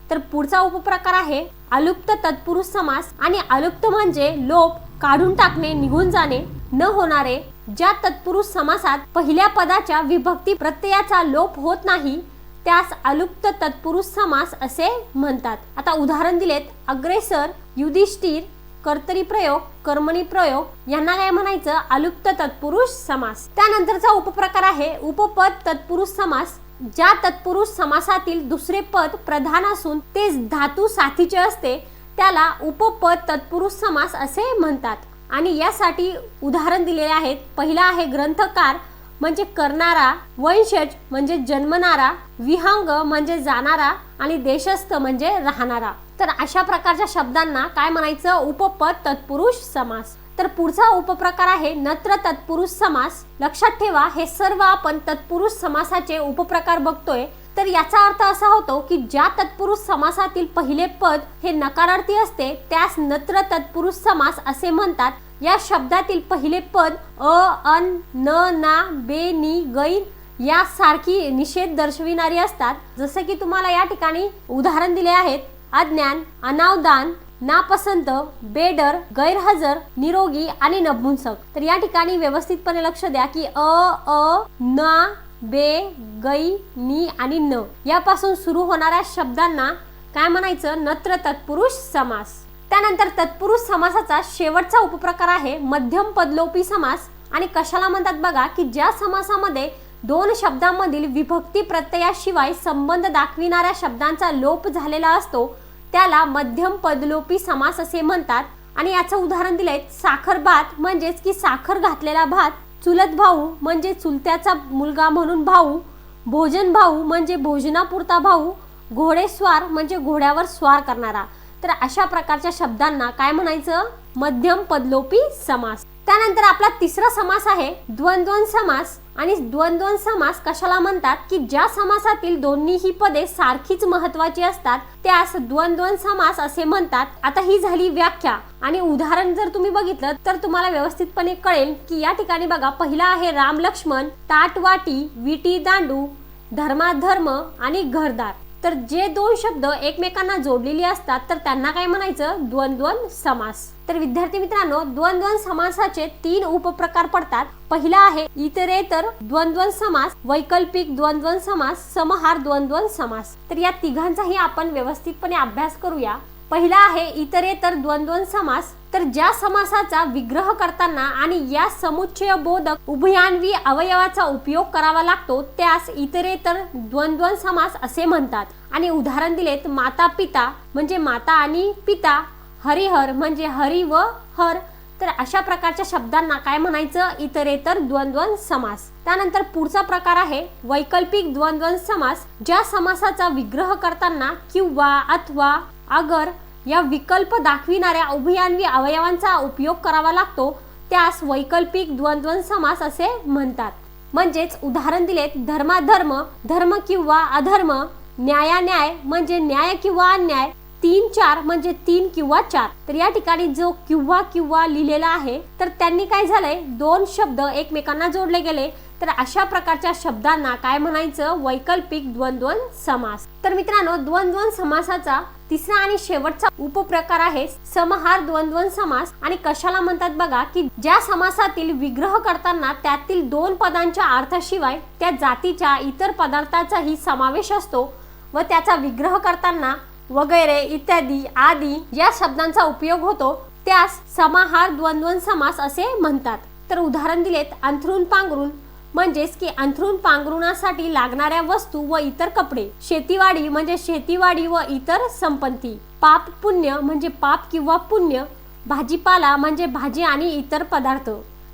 तर पुढचा उपप्रकार आहे अलुप्त तत्पुरुष समास। आणि अलुप्त म्हणजे लोप, काढून टाकणे, निघून जाणे, न होणारे। ज्या तत्पुरुष समासात पहिल्या पदाच्या विभक्ती प्रत्ययाचा लोप होत नाही त्यास अलुप्त तत्पुरुष समास असे म्हणतात। आता उदाहरण दिलेत अग्रेसर, युधिष्ठिर, कर्तरी प्रयोग, कर्मणी प्रयोग, यांना काय म्हणायचं, अलुप्त तत्पुरुष समास। त्यानंतरचा उपप्रकार आहे उपपद तत्पुरुष समास। ज्या तत्पुरुष समासातील दुसरे पद प्रधान असून ते धातू साथीचे असते त्याला उपपद तत्पुरुष समास असे म्हणतात। आणि यासाठी उदाहरण दिलेले आहेत। पहिला आहे ग्रंथकार म्हणजे करणारा, वंशज म्हणजे जन्मणारा, विहंग म्हणजे जाणारा आणि देशस्थ म्हणजे राहणारा। तर अशा प्रकारच्या शब्दांना काय म्हणायचं, उपपद तत्पुरुष समास। तर पुढचा उपप्रकार आहे नत्र तत्पुरुष समास। लक्षात ठेवा, हे सर्व आपण तत्पुरुष समासाचे उपप्रकार बघतोय। तर याचा अर्थ असा होतो की ज्या तत्पुरुष समासातील पहिले पद हे नकारार्थी असते त्यास नत्र तत्पुरुष समास असे म्हणतात। या शब्दातील पहिले पद अ, अन, न, ना, बे, नी, गैर यासारखी निषेध दर्शविणारी असतात। जसे की तुम्हाला या ठिकाणी उदाहरण दिले आहेत, अज्ञान, अनावधान, नापसंत, बेडर, गैरहजर, निरोगी आणि नपुंसक। तर या ठिकाणी व्यवस्थितपणे लक्ष द्या की अ, ना, बे, गै, नी आणि न यापासून सुरू होणाऱ्या शब्दांना काय म्हणायचं? नत्र तत्पुरुष समास। त्यानंतर तत्पुरुष समासाचा शेवटचा उपप्रकार आहे मध्यम पदलोपी समास। आणि कशाला म्हणतात बघा, की ज्या समासामध्ये दोन शब्दांमधील विभक्ती प्रत्ययाशिवाय संबंध दाखविणाऱ्या शब्दांचा लोप झालेला असतो त्याला मध्यम पदलोपी समास असे म्हणतात। आणि याचं उदाहरण दिले साखर भात म्हणजेच की साखर घातलेला भात, चुलत भाऊ म्हणजे चुलत्याचा मुलगा म्हणून भाऊ, भोजन भाऊ म्हणजे भोजनापुरता भाऊ, घोडेस्वार म्हणजे घोड्यावर स्वार करणारा। तर अशा प्रकारच्या शब्दांना काय म्हणायचं? मध्यम पदलोपी समास। त्यानंतर आपला तिसरा समास आहे द्वंद्व समास। आणि द्वंद्व समास कशाला म्हणतात? की ज्या समासातील दोन्हीही पदे सारखीच महत्त्वाची असतात त्यास द्वंद्व समास असे म्हणतात। आता ही झाली व्याख्या आणि उदाहरण जर तुम्ही बघितलं तर तुम्हाला व्यवस्थितपणे कळेल की या ठिकाणी बघा, पहिला आहे राम लक्ष्मण, ताट वाटी, विटी दांडू, धर्माधर्म आणि घरदार। तर जे दोन शब्द एकमेकांना जोडलेले असतात तर त्यांना काय म्हणायचं? द्वंद्व समास। तर विद्यार्थी मित्रांनो, द्वंद्व समासाचे 3 उपप्रकार पडतात। पहिला आहे इतरेतर द्वंद्व समास, वैकल्पिक द्वंद्व समास, समहार द्वंद्व समास। तर या तिघांचाही आपण व्यवस्थितपणे अभ्यास करूया। पहिला आहे इतरेतर द्वंद्व समास। तर ज्या समासाचा विग्रह करताना आणि या समुच्चय बोधक उभयान्वी अवयवाचा उपयोग करावा लागतो त्यास इतरेतर द्वंद्व समास असे म्हणतात। आणि उदाहरण दिलेत माता पिता म्हणजे माता आणि पिता, हरिहर म्हणजे हरी व हर। तर अशा प्रकारच्या शब्दांना काय म्हणायचं? इतरेतर द्वंद्व समास। त्यानंतर पुढचा प्रकार आहे वैकल्पिक द्वंद्व समास। ज्या समासाचा विग्रह करताना किंवा, अथवा, अगर या विकल्प दाखविणाऱ्या उभयान्वी अवयवांचा उपयोग करावा लागतो त्यास वैकल्पिक द्वंद्व समास असे म्हणतात। म्हणजेच उदाहरण दिलेत धर्माधर्म, धर्म किंवा अधर्म, न्यायान्याय म्हणजे न्याय किंवा अन्याय, 3-4 म्हणजे 3 किंवा 4। तर या ठिकाणी जो किंवा लिहिलेला आहे तर त्यांनी काय झालंय, दोन शब्द एकमेकांना जोडले गेले। तर अशा प्रकारच्या शब्दांना काय म्हणायचं? वैकल्पिक द्वंद्व समास। तर मित्रांनो, द्वंद्व समासाचा तिसरा आणि शेवटचा उपप्रकार आहे समहार द्वंद्व समास। आणि कशाला म्हणतात बघा, की ज्या समासातील विग्रह करताना त्यातील दोन पदांच्या अर्थाशिवाय त्या जातीच्या इतर पदार्थाचाही समावेश असतो व त्याचा विग्रह करताना वगैरे, इत्यादी, आदी या शब्दांचा उपयोग होतो त्यास समाहार द्वंद्व समास असे म्हणतात। तर उदाहरण दिलेत अंथरूण पांघरूण म्हणजेच की अंथरूण पांघरुणासाठी लागणाऱ्या वस्तू व इतर कपडे, शेतीवाडी म्हणजे शेतीवाडी व इतर संपत्ती, पाप पुण्य म्हणजे पाप किंवा पुण्य, भाजीपाला म्हणजे भाजी आणि इतर पदार्थ।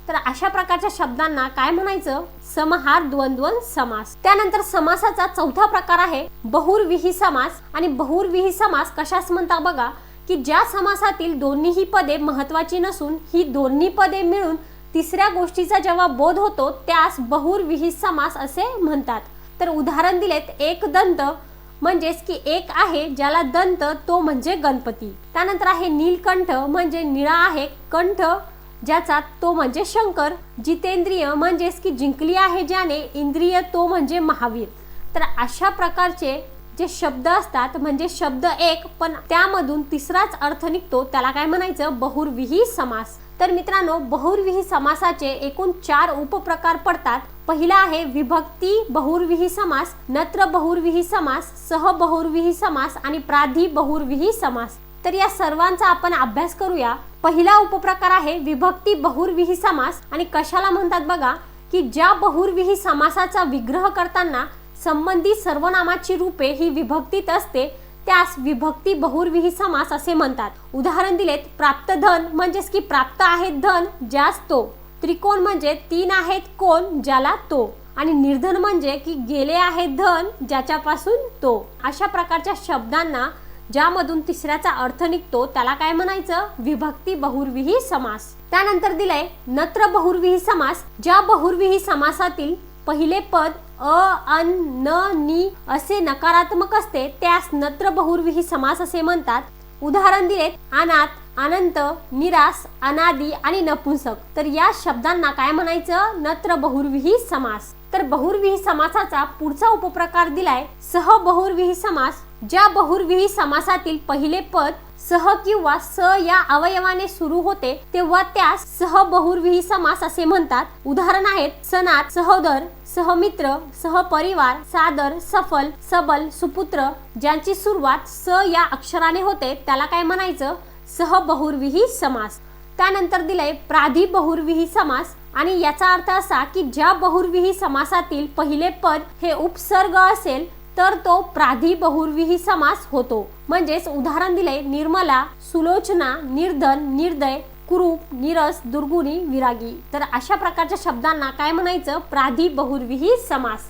तर अशा प्रकारच्या शब्दांना काय म्हणायचं? समहार द्वंद्व समास। त्यानंतर समासाचा चौथा प्रकार आहे बहुर्विही समास। आणि बहुर्विही समास कशास म्हणतात बघा, की ज्या समासातील दोन्हीही पदे महत्त्वाची नसून ही दोन्ही पदे मिळून तिसऱ्या गोष्टीचा जेव्हा बोध होतो त्यास बहुर्विही समास असे म्हणतात। तर उदाहरण दिलेत एक दंत म्हणजेच की एक आहे ज्याला दंत तो म्हणजे गणपती। त्यानंतर आहे नीलकंठ म्हणजे निळा आहे कंठ ज्याचा तो म्हणजे शंकर, जितेंद्रिय म्हणजेच की जिंकली आहे ज्याने इंद्रिय तो म्हणजे महावीर। तर अशा प्रकारचे जे शब्द असतात म्हणजे शब्द एक पण त्यामधून तिसराच अर्थ निघतो त्याला काय म्हणायचं? बहुर्विही समास। तर मित्रांनो, बहुर्विही समासाचे एकूण 4 उपप्रकार पडतात। पहिला आहे विभक्ती बहुर्विही समास, नत्र बहुर्विही समास, सह बहुर्विही समास आणि प्राधी बहुर्विही समास। तर या सर्वांचा आपण अभ्यास करूया। पहिला उपप्रकार आहे विभक्ती बहुर्विही समास। आणि कशाला म्हणतात बघा, की ज्या बहुर्विही समासाचा विग्रह करताना संबंधित सर्वनामाची रूपे ही विभक्तीत असते त्यास विभक्ती बहुर्विही समास असे म्हणतात। उदाहरण दिलेत प्राप्त धन म्हणजेच की प्राप्त आहे धन ज्यास तो, त्रिकोण म्हणजे 3 आहेत कोण ज्याला तो, आणि निर्धन म्हणजे की गेले आहे धन ज्याच्यापासून तो। अशा प्रकारच्या शब्दांना ज्यामधून तिसऱ्याचा अर्थ निघतो त्याला काय म्हणायचं, विभक्ती बहुव्रीही समास। त्यानंतर दिलंय नत्र बहुव्रीही समास, ज्या बहुव्रीही समासातील पहिले पद अ, अन, न, नी असे नकारात्मक असते त्यास नत्र बहुव्रीही समास असे म्हणतात। उदाहरण दिलेत अनाथ, अनंत, निरास, अनादी आणि नपुंसक। तर या शब्दांना काय म्हणायचं, नत्र बहुव्रीही समास। तर बहुव्रीही समासाचा पुढचा उपप्रकार दिलाय सह बहुव्रीही समास, ज्या बहुव्रीही समासातील पहिले पद सह किंवा स या अवयवाने सुरू होते तेव्हा त्यास सह बहुव्रीही समास असे म्हणतात। उदाहरण आहेत सनात, सहोदर, सहमित्र, सहपरिवार, सादर, सफल, सबल, सुपुत्र। ज्यांची सुरुवात स या अक्षराने होते त्याला काय म्हणायचं, सह बहुव्रीही समास। त्यानंतर दिलंय प्राधी बहुव्रीही समास आणि याचा अर्थ असा की ज्या बहुव्रीही समासातील पहिले पद हे उपसर्ग असेल तर तो प्राधी बहुव्रीही समास होतो। म्हणजेच उदाहरण दिले निर्मला, सुलोचना, निर्धन, निर्दय, कुरूप, नीरस, दुर्गुणी, विरागी। तर अशा प्रकारच्या शब्दांना काय म्हणायचं, प्राधी बहुव्रीही समास।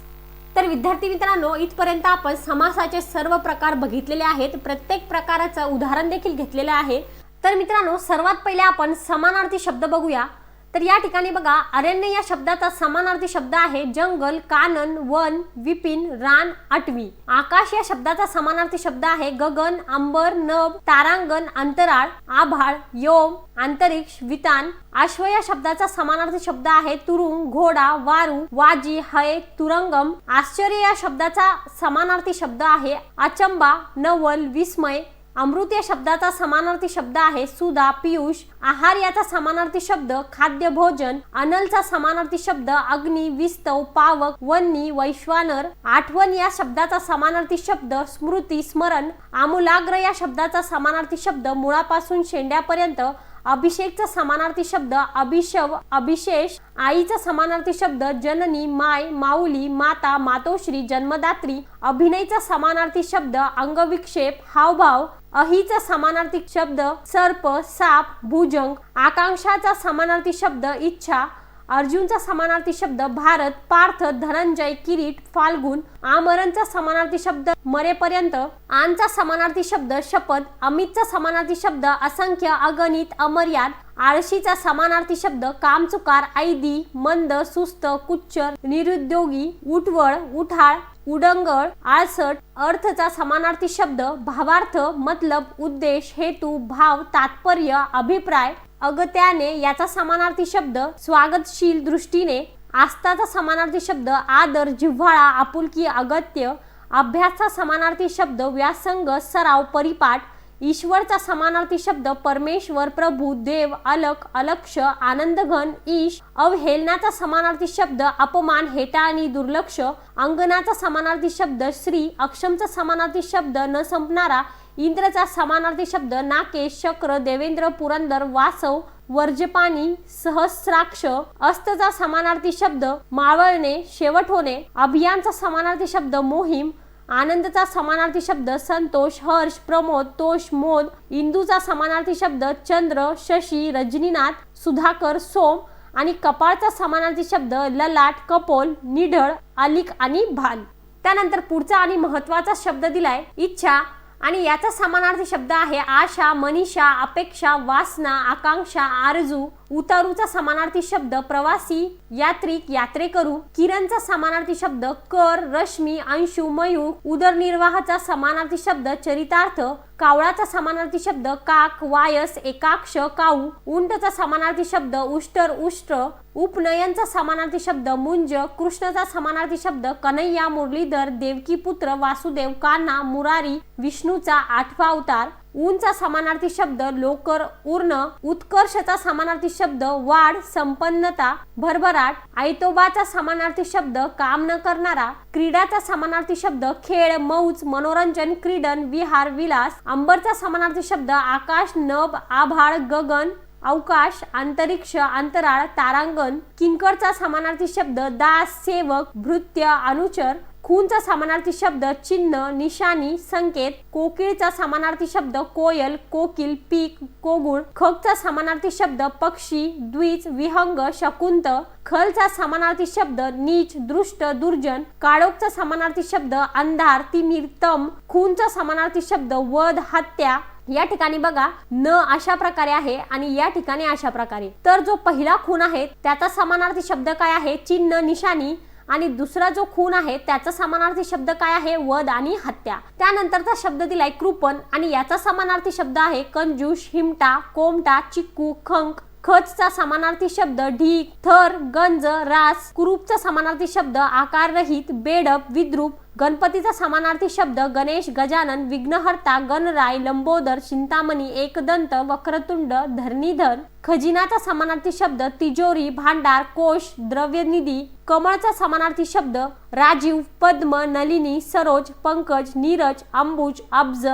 तर विद्यार्थी मित्रांनो, इथपर्यंत आपण समासाचे सर्व प्रकार बघितलेले आहेत, प्रत्येक प्रकाराचं उदाहरण देखील घेतलेलं आहे। तर मित्रांनो, सर्वात पहिले आपण समानार्थी शब्द बघूया। तर या ठिकाणी बघा, अरण्य या शब्दाचा समानार्थी शब्द आहे जंगल, कानन, वन, विपिन, रान, आटवी। आकाश या शब्दाचा समानार्थी शब्द आहे गगन, अंबर, नभ, तारांगण, अंतराळ, आभाळ, व्योम, अंतरिक्ष, वितान। अश्व या शब्दाचा समानार्थी शब्द आहे तुरुंग, घोडा, वारू, वाजी, हय, तुरंगम। आश्चर्य या शब्दाचा समानार्थी शब्द आहे अचंबा, नवल, विस्मय। अमृत या शब्दाचा समानार्थी शब्द आहे सुधा, पियुष। आहार याचा समानार्थी शब्द खाद्य, भोजन। अनलचा समानार्थी शब्द अग्नी, विस्तव, पावक, वन्नी, वैश्वानर। आठवण या शब्दाचा समानार्थी शब्द स्मृती, स्मरण। आमूलाग्र या शब्दाचा समानार्थी शब्द मुळापासून शेंड्यापर्यंत। अभिषेकचा समानार्थी शब्द अभिषव, अभिषेष। आईचा समानार्थी शब्द जननी, माय, माऊली, माता, मातोश्री, जन्मदात्री। अभिनयचा समानार्थी शब्द अंगविक्षेप, हावभाव। अहिचा समानार्थी शब्द सर्प, साप, भुजंग। आकांक्षाचा समानार्थी शब्द इच्छा। अर्जुनचा समानार्थी शब्द भारत, पार्थ, धनंजय, किरीट, फाल्गुन। आमरणचा समानार्थी शब्द मरेपर्यंत। आनचा समानार्थी शब्द शपथ। अमितचा समानार्थी शब्द असंख्य, अगणित, अमर्याद। आळशीचा समानार्थी शब्द कामचुकार, ऐदी, मंद, सुस्त, कुच्चर, निरुद्योगी, उठवळ, उठाळ, उडंगळ, आळसट। अर्थचा समानार्थी शब्द भावार्थ, मतलब, उद्देश, हेतू, भाव, तात्पर्य, अभिप्राय। अगत्याने याचा समानार्थी शब्द स्वागतशील दृष्टीने। आस्थाचा समानार्थी शब्द आदर, जिव्हाळा, आपुलकी, अगत्य। अभ्यासचा समानार्थी शब्द व्यासंग, सराव, परिपाठ। ईश्वरचा समानार्थी शब्द परमेश्वर, प्रभू, देव, अलक, अलक्ष, आनंदघन, ईश। अवहेलनाचा समानार्थी शब्द अपमान, हेटाळणी, दुर्लक्ष। अंगनाचा समानार्थी शब्द श्री। अक्षमचा समानार्थी शब्द न संपणारा। इंद्रचा समानार्थी शब्द नाकेश, शक्र, देवेंद्र, पुरंदर, वासव, वर्जपानी, सहस्राक्ष। अस्तचा समानार्थी शब्द मावळणे, शेवट होणे। अभियानचा समानार्थी शब्द मोहीम। आनंदचा समानार्थी शब्द संतोष, हर्ष, प्रमोद, तोष, मोद। इंदूचा समानार्थी शब्द चंद्र, शशी, रजनीनाथ, सुधाकर, सोम। आणि कपाळचा समानार्थी शब्द ललाट, कपोल, निढळ, आलिक आणि भाल। त्यानंतर पुढचा आणि महत्त्वाचा शब्द दिलाय इच्छा आणि याचा समानार्थी शब्द आहे आशा, मनीषा, अपेक्षा, वासना, आकांक्षा, आरजू। उतारूचा समानार्थी शब्द प्रवासी, यात्रिक, यात्रेकरू। किरणचा समानार्थी शब्द कर, रश्मी, अंशु, मयूर। उदरनिर्वाहाचा समानार्थी शब्द चरितार्थ। कावळाचा समानार्थी शब्द काक, वायस, एकाक्ष, काऊ। उंटचा समानार्थी शब्द उष्टर, उष्ट्र। उपनयनचा समानार्थी शब्द मुंज। कृष्णाचा समानार्थी शब्द कन्हैया, मुरलीधर, देवकी पुत्र, वासुदेव, कान्हा, मुरारी। विष्णूचा आठवा अवतार। ऊनचा समानार्थी शब्द लोकर, उर्ण। उत्कर्षचा समानार्थी शब्द वाढ, संपन्नता, भरभराट। ऐतोबाचा समानार्थी शब्द काम न करणारा। क्रीडाचा समानार्थी शब्द खेळ, मौज, मनोरंजन, क्रीडन, विहार, विलास। अंबरचा समानार्थी शब्द आकाश, नभ, आभाळ, गगन, अवकाश, अंतरिक्ष, अंतराळ, तारांगण। किंकरचा समानार्थी शब्द दास, सेवक, भृत्य, अनुचर। खूनचा समानार्थी शब्द चिन्ह, निशाणी, संकेत. कोकिळचा समानार्थी शब्द कोयल, कोकिल, पीक, कोगुळ. खचा समानार्थी शब्द पक्षी, द्विज, विहंग, शकुंत. खलचा समानार्थी शब्द नीच, दृष्ट, दुर्जन. काळोखचा समानार्थी शब्द अंधार, तिमिर, तम. खूनचा समानार्थी शब्द वध, हत्या. या ठिकाणी बघा न अशा प्रकारे आहे आणि या ठिकाणी अशा प्रकारे. तर जो पहिला खून आहे त्याचा समानार्थी शब्द काय आहे? चिन्ह, निशाणी. आणि दुसरा जो खून आहे त्याचा समानार्थी शब्द काय आहे? वध आणि हत्या. त्यानंतरचा शब्द दिलाय कृपण आणि याचा समानार्थी शब्द आहे कंजूस, हिमटा, कोमटा, चिक्कू, खंक. खचचा समानार्थी शब्द ढीक, थर, गंज, रास. कुरूपचा समानार्थी शब्द आकाररहित, बेडप, विद्रूप. गणपतीचा समानार्थी शब्द गणेश, गजानन, विघ्नहर्ता, गणराय, लंबोदर, चिंतामणी, एकदंत, वक्रतुंड, धरणीधर. खजिनाचा समानार्थी शब्द तिजोरी, भांडार, कोश, द्रव्यनिधी. कमळचा समानार्थी शब्द राजीव, पद्म, नलिनी, सरोज, पंकज, नीरज, अंबुज, अब्ज.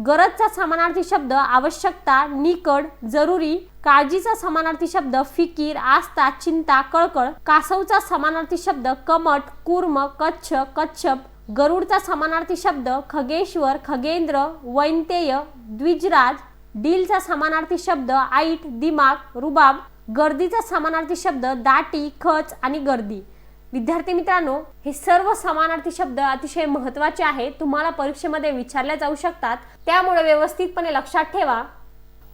गरजचा समानार्थी शब्द आवश्यकता, निकड, जरुरी. काळजीचा समानार्थी शब्द फिकीर, आस्था, चिंता, कळकळ. कासवचा समानार्थी शब्द कमट, कूर्म, कच्छ, कच्छप. गरुडचा समानार्थी शब्द खगेश्वर, खगेंद्र, वैनतेय, द्विजराज. डीलचा समानार्थी शब्द ऐट, दिमाग, रुबाब. गर्दीचा समानार्थी शब्द दाटी, खच आणि गर्दी. विद्यार्थी मित्रांनो, हे सर्व समानार्थी शब्द अतिशय महत्त्वाचे आहेत, तुम्हाला परीक्षेमध्ये विचारले जाऊ शकतात, त्यामुळे व्यवस्थितपणे लक्षात ठेवा.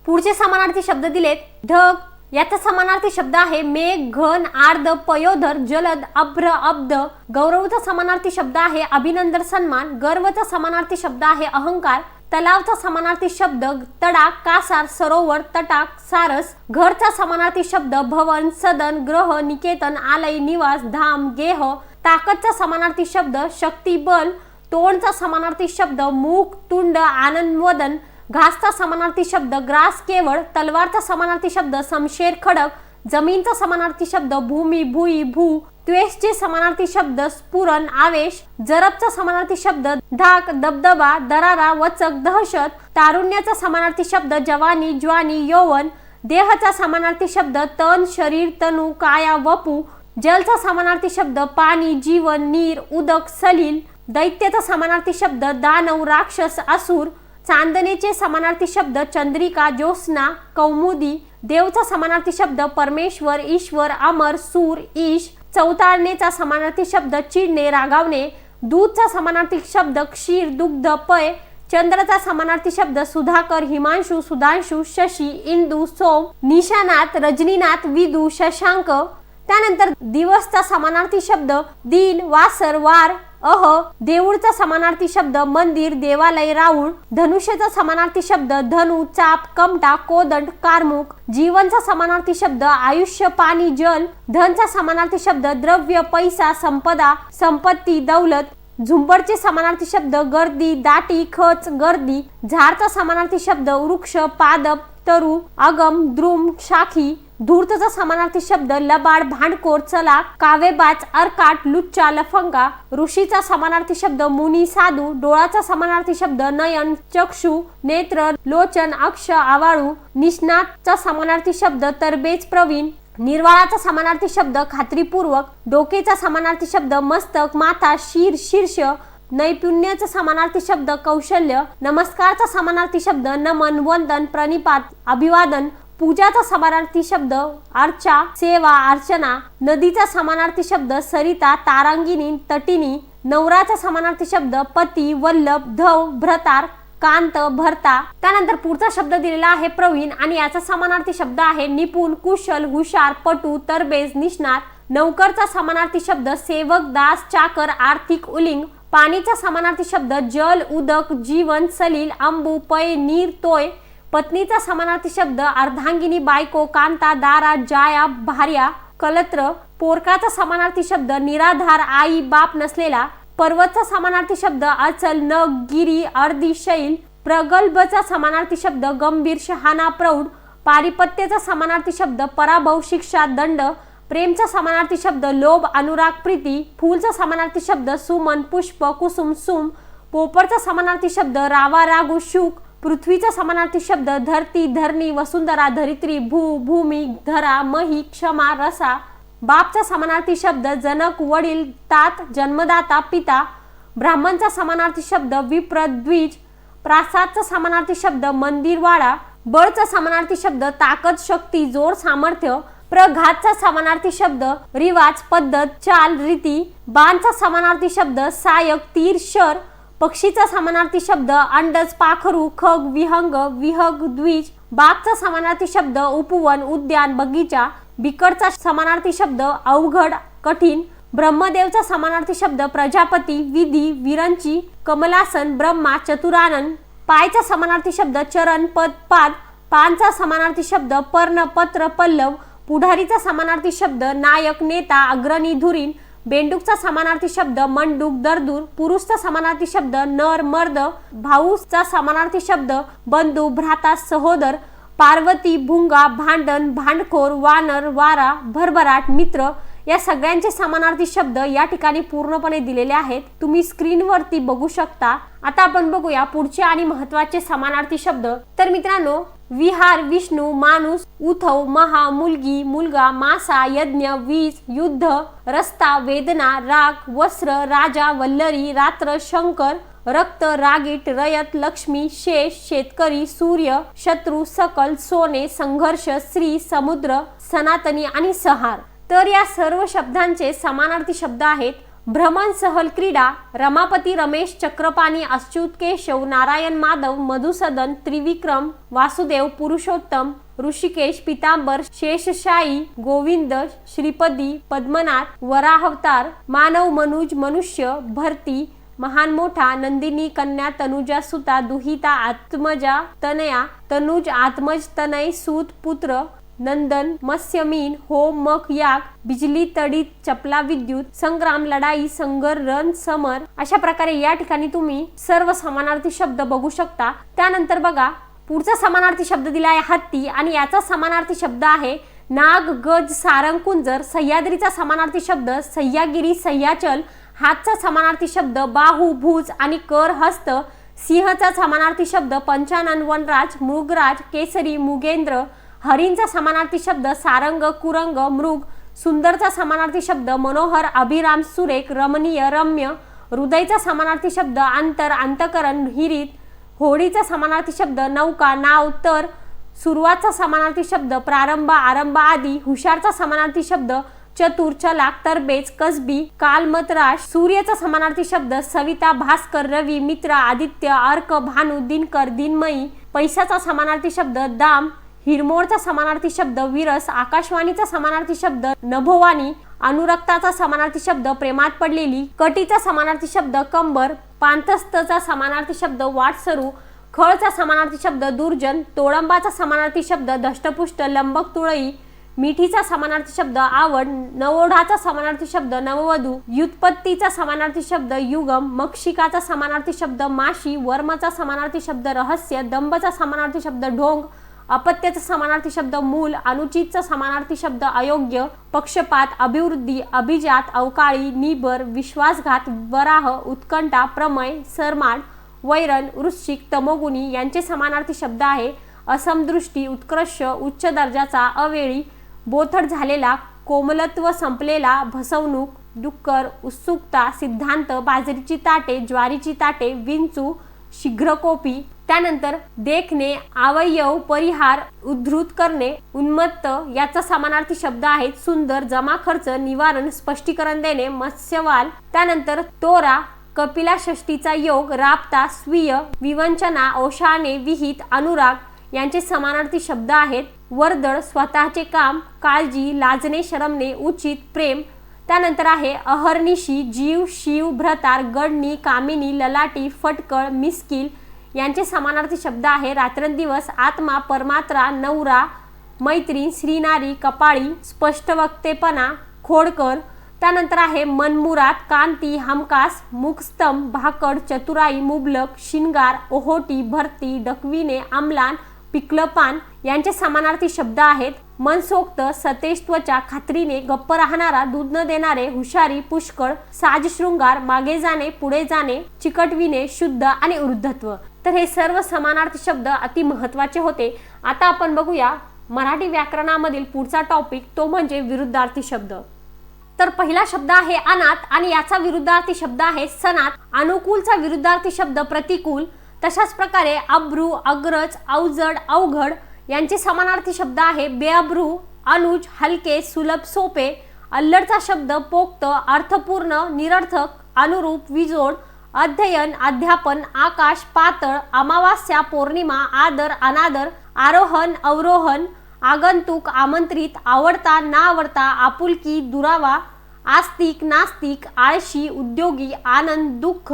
पुढचे समानार्थी शब्द दिलेत. ढग याचा समानार्थी शब्द आहे मेघ, घन, आर्द, पयोधर, जलद, अभ्र, अब्ध. गौरवचा समानार्थी शब्द आहे अभिनंदन, सन्मान. गर्वचा समानार्थी शब्द आहे अहंकार. तलावचा समानार्थी शब्द तडाख, कासार, सरोवर, तटाक, सारस. घरचा समानार्थी शब्द भवन, सदन, ग्रह, निकेतन, आलय, निवास, धाम, गेह. ताकदचा समानार्थी शब्द शक्ती, बल. तोंडचा समानार्थी शब्द मुख, तुंड, आनंद, वदन. घासचा समानार्थी शब्द ग्रास, केवळ. तलवारचा समानार्थी शब्द शमशेर, खडक. जमीनचा समानार्थी शब्द भूमी, भुई, भू. त्वेषचे समानार्थी शब्द स्फुरण, आवेश. जरबचा समानार्थी शब्द धाक, दबदबा, दरारा, वचक, दहशत. तारुण्याचा समानार्थी शब्द जवानी, ज्वानी, यौवन. देहचा समानार्थी शब्द तन, शरीर, तनु, काया, वपू. जलचा समानार्थी शब्द पाणी, जीवन, नीर, उदक, सलील. दैत्याचा समानार्थी शब्द दानव, राक्षस, असुर. चांदणेचे समानार्थी शब्द चंद्रिका, ज्योत्स्ना, कौमुदी. देवचा समानार्थी शब्द परमेश्वर, ईश्वर, अमर, सूर, ईश. चौताळणेचा समानार्थी शब्द चिडणे, रागावणे. दूधचा समानार्थी शब्द क्षीर, दुग्ध, पय. चंद्राचा समानार्थी शब्द सुधाकर, हिमांशु, सुधांशु, शशी, इंदू, सोम. निशानाथ, रजनीनाथ, विदू, शशांक. त्यानंतर दिवसचा समानार्थी शब्द दिन, वासर, वार, अह. देऊळचा समानार्थी शब्द मंदिर, देवालय, राऊळ. धनुष्याचा समानार्थी शब्द धनु, चाप, कमटा, कोदंड, कारमुक. जीवनचा समानार्थी शब्द आयुष्य, पाणी, जल. धनचा समानार्थी शब्द द्रव्य, पैसा, संपदा, संपत्ती, दौलत. झुंबडचे समानार्थी शब्द गर्दी, दाटी, खच, गर्दी. झाडचा समानार्थी शब्द वृक्ष, पादप, तरु, अगम, द्रुम, शाखी. धूर्तचा समानार्थी शब्द लबाड, भांडखोर, चलाक, कावेबाज, अर्काट, लुच्चा, लफंगा. ऋषीचा समानार्थी शब्द मुनी, साधू. डोळाचा समानार्थी शब्द नयन, चक्षु, नेत्र, लोचन, अक्ष, आवाळू. निष्णातचा समानार्थी शब्द तरबेज, प्रवीण. निर्वाळाचा समानार्थी शब्द खात्रीपूर्वक. डोकेचा समानार्थी शब्द मस्तक, माथा, शिर, शीर्ष. नैपुण्याचा समानार्थी शब्द कौशल्य. नमस्कारचा समानार्थी शब्द नमन, वंदन, प्रणिपात, अभिवादन. पूजाचा समानार्थी शब्द अर्चा, सेवा, अर्चना. नदीचा समानार्थी शब्द सरिता, तारांगिनी, तटिनी. नवराचा समानार्थी शब्द पती, वल्लभ, धव, भ्रतार, कांत, भरता. त्यानंतर पुढचा शब्द दिलेला आहे प्रवीण आणि याचा समानार्थी शब्द आहे निपुण, कुशल, हुशार, पटू, तरबेज, निष्णात. नौकरचा समानार्थी शब्द सेवक, दास, चाकर, आर्थिक, उलिंग. पाणीचा समानार्थी शब्द जल, उदक, जीवन, सलील, अंबू, पय, नीर, तोय. पत्नीचा समानार्थी शब्द अर्धांगिनी, बायको, कांता, दारा, जाया, भार्या, कलत्र. पोरकाचा समानार्थी शब्द निराधार, आई, बाप नसलेला. पर्वतचा समानार्थी शब्द अचल, नग, गिरी, अर्धी, शैल. प्रगल्भचा समानार्थी शब्द गंभीर, शहाणा, प्रौढ. पारिपत्याचा समानार्थी शब्द पराभव, शिक्षा, दंड. प्रेमचा समानार्थी शब्द लोभ, अनुराग, प्रीती. फूलचा समानार्थी शब्द सुमन, पुष्प, कुसुम, सुम. पोपरचा समानार्थी शब्द रावा, रागू, शुक. पृथ्वीचा समानार्थी शब्द धरती, धरणी, वसुंधरा, धरित्री, भू, भूमी, धरा, मही, क्षमा, रसा. बापचा समानार्थी शब्द जनक, वडील, तात, जन्मदाता, पिता. ब्राह्मणचा समानार्थी शब्द विप्र द्विज, प्रासादचा समानार्थी शब्द मंदिरवाडा, बळचा समानार्थी शब्द ताकद शक्ती जोर सामर्थ्य, प्रघातचा समानार्थी शब्द रिवाज पद्धत चाल रीती, बाणचा समानार्थी शब्द सायक तीर शर, पक्षीचा समानार्थी शब्द अंडज पाखरू खग विहंग विहग द्विज, बागचा समानार्थी शब्द उपवन उद्यान बगीचा, बिकडचा समानार्थी शब्द अवघड कठीण, ब्रह्मदेवचा समानार्थी शब्द प्रजापती विधी विरंची, कमलासन ब्रह्मा चतुरानन, पायचा समानार्थी शब्द चरण पद पाद, पानचा समानार्थी शब्द पर्ण पत्र पल्लव, पुढारीचा समानार्थी शब्द नायक नेता अग्रणी धुरीण, बेंडूकचा समानार्थी शब्द मंडूक दरदूर, पुरुषचा समानार्थी शब्द नर मर्द, भाऊचा समानार्थी शब्द बंधू भ्राता सहोदर, पार्वती भुंगा भांडण भांडखोर वानर वारा भरभराट मित्र, या सगळ्यांचे समानार्थी शब्द या ठिकाणी पूर्णपणे दिलेले आहेत, तुम्ही स्क्रीनवरती बघू शकता। आता आपण बघूया पुढचे आणि महत्त्वाचे समानार्थी शब्द। तर मित्रांनो, विहार विष्णू माणूस उथव महा मुलगी मुलगा मासा यज्ञ वीज युद्ध रस्ता वेदना राग वस्त्र राजा वल्लरी रात्र शंकर रक्त रागीट रयत लक्ष्मी शेष शेतकरी सूर्य शत्रू सकल सोने संघर्ष स्त्री समुद्र सनातनी आणि सहार। तर या सर्व शब्दांचे समानार्थी शब्द आहेत भ्रमण सहल क्रीडा रमापती रमेश चक्रपाणी अच्युत केशव नारायण माधव मधुसूदन त्रिविक्रम वासुदेव पुरुषोत्तम ऋषिकेश पीतांबर शेषशाही गोविंद श्रीपदी पद्मनाथ वराहवतार मानव मनुज मनुष्य भरती महान मोठा नंदिनी कन्या तनुजा सुता दुहिता आत्मजा तनया तनुज आत्मज तनय सूत पुत्र नंदन मत्स्यमीन होम मक याग बिजली तडीत चपला विद्युत संग्राम लढाई संघर रण समर। अशा प्रकारे या ठिकाणी तुम्ही सर्व समानार्थी शब्द बघू शकता। त्यानंतर बघा पुढचा समानार्थी शब्द दिला आहे हत्ती आणि याचा समानार्थी शब्द आहे नाग गज सारंग कुंजर। सह्याद्रीचा समानार्थी शब्द सह्यागिरी सह्याचल। हातचा समानार्थी शब्द बाहू भुज आणि कर हस्त। सिंहचा समानार्थी शब्द पंचानन वनराज मृगराज केसरी मुगेंद्र। हरिणचा समानार्थी शब्द सारंग कुरंग मृग। सुंदरचा समानार्थी शब्द मनोहर अभिराम सुरेख रमणीय रम्य। हृदयचा समानार्थी शब्द अंतर अंतकरण हिरीत। होडीचा समानार्थी शब्द नौका नाव तर। सुरुवातचा समानार्थी शब्द प्रारंभ आरंभ आदी। हुशारचा समानार्थी शब्द चतुर चलाक तरबेज कसबी कालमतराश। सूर्याचा समानार्थी शब्द सविता भास्कर रवी मित्र आदित्य अर्क भानु दिनकर दिनमयी। पैशाचा समानार्थी शब्द दाम। हिरमोडचा समानार्थी शब्द विरस। आकाशवाणीचा समानार्थी शब्द नभोवाणी। अनुरक्ताचा समानार्थी शब्द प्रेमात पडलेली। कटीचा समानार्थी शब्द कंबर। पांथस्थचा समानार्थी शब्द वाटसरू। खळचा समानार्थी शब्द दुर्जन। तोळंबाचा समानार्थी शब्द दष्टपुष्ट लंबक तुळई। मिठीचा समानार्थी शब्द आवड। नवोढाचा समानार्थी शब्द नववधू। व्युत्पत्तीचा समानार्थी शब्द युगम। मक्षिकाचा समानार्थी शब्द माशी। वर्मचा समानार्थी शब्द रहस्य। दंभचा समानार्थी शब्द ढोंग। अपत्याचा समानार्थी शब्द मूल। अनुचितचा समानार्थी शब्द अयोग्य। पक्षपात अभिवृद्धी अभिजात अवकाळी निबर विश्वासघात वराह उत्कंठा प्रमय सरमाड वैरण वृश्चिक तमोगुणी यांचे समानार्थी शब्द आहे असमदृष्टी उत्कृष्ट उच्च दर्जाचा अवेळी बोथट झालेला कोमलत्व संपलेला भसवणूक डुक्कर उत्सुकता सिद्धांत बाजरीची ताटे ज्वारीची ताटे विंचू शीघ्रकोपी। त्यानंतर देखणे अवयव परिहार उद्धृत करणे उन्मत्त याचा समानार्थी शब्द आहेत सुंदर जमा खर्च निवारण स्पष्टीकरण देणे मत्स्यवाल। त्यानंतर तोरा कपिला षष्टीचा योग राबता स्वीय विवंचना ओशाने विहित अनुराग यांचे समानार्थी शब्द आहेत वर्दळ स्वतःचे काम काळजी लाजणे शरमणे उचित प्रेम। त्यानंतर आहे अहर्निशी जीव शिव भ्रतार गडणी कामिनी ललाटी फटकळ मिस्किल यांचे समानार्थी शब्द आहे रात्रंदिवस आत्मा परमात्रा नवरा मैत्रीण श्रीनारी कपाळी स्पष्टवक्तेपणा खोडकर। त्यानंतर आहे मनमुराद कांती हमकास मुखस्तंभ भाकड चतुराई मुबलक शिंगार ओहोटी भरती डकविणे आमलान पिकलपान यांचे समानार्थी शब्द आहेत मनसोक्त सतेज त्वचा खात्रीने गप्प राहणारा दूध न देणारे हुशारी पुष्कळ साज शृंगार मागे जाणे पुढे जाणे चिकटविणे शुद्ध आणि वृद्धत्व। तर हे सर्व समानार्थी शब्द अति महत्त्वाचे होते। आता आपण बघूया मराठी व्याकरणामधील पुढचा टॉपिक तो म्हणजे विरुद्धार्थी शब्द। तर पहिला शब्द आहे अनाथ आणि याचा विरुद्धार्थी शब्द आहे सनाथ. अनुकूलचा विरुद्धार्थी शब्द प्रतिकूल. तशाच प्रकारे अब्रू, अग्रज, अवजड, अवघड यांचे समानार्थी शब्द आहे बेअब्रू, अनुज, हलके, सुलभ, सोपे. अल्लडचा शब्द पोक्त, अर्थपूर्ण, निरर्थक, अनुरूप, विजोड. अध्ययन, अध्यापन, आकाश, पातळ, अमावास्या, पौर्णिमा, आदर, अनादर, आरोहण, अवरोहण, आगंतुक, आमंत्रित, आवडता, ना आवडता, आपुलकी, दुरावा, आस्तिक, नास्तिक, आळशी, उद्योगी, आनंद, दुःख,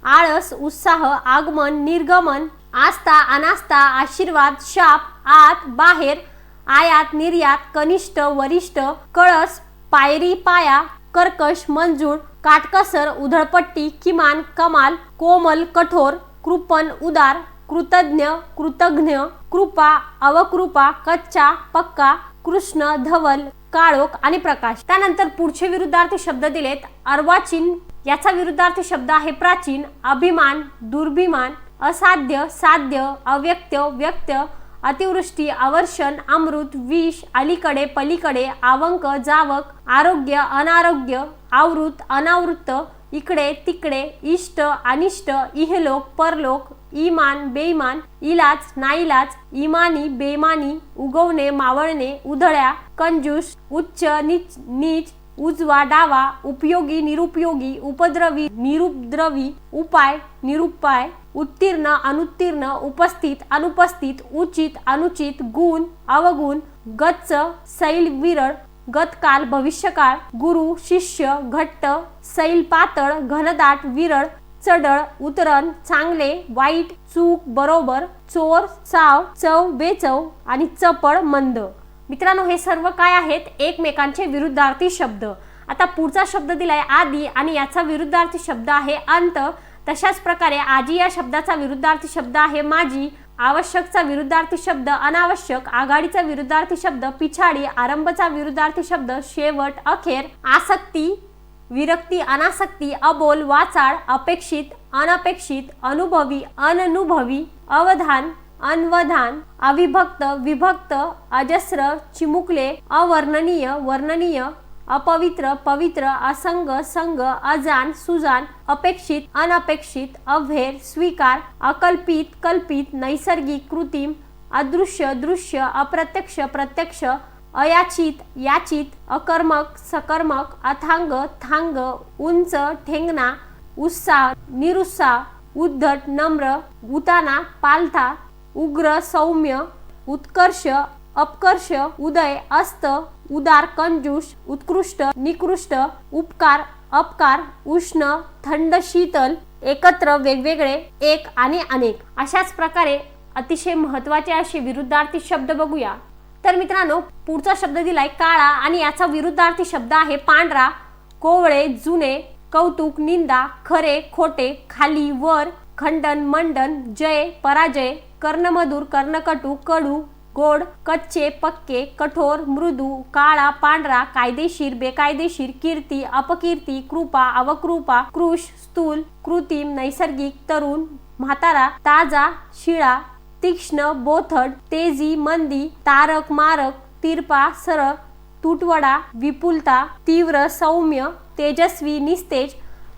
आळस, उत्साह, आगमन, निर्गमन, आस्था, अनास्था, आशीर्वाद, शाप, आत, बाहेर, आयात, निर्यात, कनिष्ठ, वरिष्ठ, कळस, पायरी, पाया, कर्कश, मंजूळ, काटकसर, उधळपट्टी, किमान, कमाल, कोमल, कठोर, कृपण, उदार, कृतज्ञ, कृतज्ञ, कृपा, अवकृपा, कच्चा, पक्का, कृष्ण, धवल, काळोख आणि प्रकाश. त्यानंतर पुढचे विरुद्धार्थी शब्द दिलेत. अर्वाचीन याचा विरुद्धार्थी शब्द आहे प्राचीन. अभिमान, दुर्भिमान, असाध्य, साध्य, अव्यक्त, व्यक्त, अतिवृष्टी, अवर्षण, अमृत, विष, अलीकडे, पलीकडे, आवंक, जावक, आरोग्य, अनारोग्य, आवृत, अनावृत्त, इकडे, तिकडे, इष्ट, अनिष्ट, इहलोक, परलोक, इमान, बेईमान, इलाज, नाईलाज, इमानी, बेईमानी, उगवणे, मावळणे, उधळ्या, कंजूस, उच्च, नीच, उजवा, डावा, उपयोगी, निरुपयोगी, उपद्रवी, निरुपद्रवी, उपाय, निरुपाय, उत्तीर्ण, अनुत्तीर्ण, उपस्थित, अनुपस्थित, उचित, अनुचित, गुण, अवगुण, गच्च, सैल, विरळ, गतकाल, भविष्यकाळ, गुरु, शिष्य, घट्ट, सैल, पातळ, घनदाट, विरळ, चढळ, उतरण, चांगले, वाईट, चूक, बरोबर, चोर, साव, चव, बेचव आणि चपळ, मंद. मित्रांनो, हे सर्व काय आहेत? एकमेकांचे विरुद्धार्थी शब्द. आता पुढचा शब्द दिलाय आदी आणि याचा विरुद्धार्थी शब्द आहे अंत. तशाच प्रकारे आजी या शब्दाचा विरुद्धार्थी शब्द आहे माझी. आवश्यकचा विरुद्धार्थी शब्द अनावश्यक. आघाडीचा विरुद्धार्थी शब्द पिछाडी. आरंभचा विरुद्धार्थी शब्द शेवट, अखेर. आसक्ती, विरक्ती, अनासक्ती, अबोल, वाचाळ, अपेक्षित, अनपेक्षित, अनुभवी, अननुभवी, अवधान, अनवधान, अविभक्त, विभक्त, अजस्र, चिमुकले, अवर्णनीय, वर्णनीय, अपवित्र, पवित्र, असंग, संग, अजान, सुजान, अपेक्षित, अनपेक्षित, अभेर, स्वीकार, अकल्पित, कल्पित, नैसर्गिक, कृत्रिम, अदृश्य, दृश्य, अप्रत्यक्ष, प्रत्यक्ष, अयाचित, याचित, अकर्मक, सकर्मक, अथांग, थांग, उंच, ठेंगणा, उत्साह, निरुत्साह, उद्धट, नम्र, उताना, पालथा, उग्र, सौम्य, उत्कर्ष, अपकर्ष, उदय, अस्त, उदार, कंजूष, उत्कृष्ट, निकृष्ट, उपकार, अपकार, उष्ण, थंड, शीतल, एकत्र, वेगवेगळे, एक आणि अनेक. अशाच प्रकारे अतिशय महत्त्वाचे असे विरुद्धार्थी शब्द बघूया. तर मित्रांनो, पुढचा शब्द दिलाय काळा आणि याचा विरुद्धार्थी शब्द आहे पांढरा. कोवळे, जुने, कौतुक, निंदा, खरे, खोटे, खाली, वर, खंडन, मंडन, जय, पराजय, कर्णमधुर, कर्णकटू, कडू, गोड, कच्चे, पक्के, कठोर, मृदू, काळा, पांढरा, कायदेशीर, बेकायदेशीर, कीर्ती, अपकीर्ती, कृपा, अवकृपा, कृश, स्थूल, कृत्रिम, नैसर्गिक, तरुण, म्हातारा, ताजा, शिळा, तीक्ष्ण, बोथट, तेजी, मंदी, तारक, मारक, तिरपा, सरळ, तुटवडा, विपुलता, तीव्र, सौम्य, तेजस्वी, निस्तेज,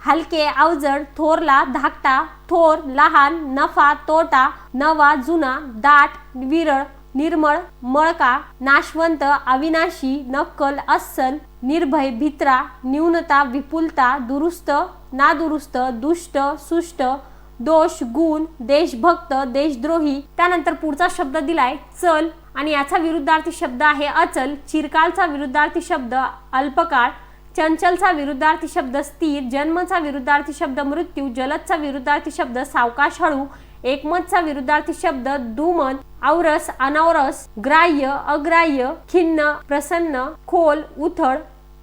हलके, अवजड, थोरला, धाकटा, थोर, लहान, नफा, तोटा, नवा, जुना, दाट, विरळ, निर्मळ, मळका, नाशवंत, अविनाशी, नक्कल, अस्सल, निर्भय, भित्रा, न्यूनता, विपुलता, दुरुस्त, नादुरुस्त, दुष्ट, सुष्ट, दोष, गुण, देशभक्त, देशद्रोही. त्यानंतर पुढचा शब्द दिलाय चल आणि याचा विरुद्धार्थी शब्द आहे अचल. चिरकालचा विरुद्धार्थी शब्द अल्पकाळ. चंचलचा विरुद्धार्थी शब्द स्थिर. जन्मचा विरुद्धार्थी शब्द मृत्यू. जलदचा विरुद्धार्थी शब्द सावकाश, हळू. एकमतचा विरुद्धार्थी शब्द दुमत. औरस, अनौरस, ग्राह्य, अग्राह्य, खिन्न, प्रसन्न, खोल, उथळ,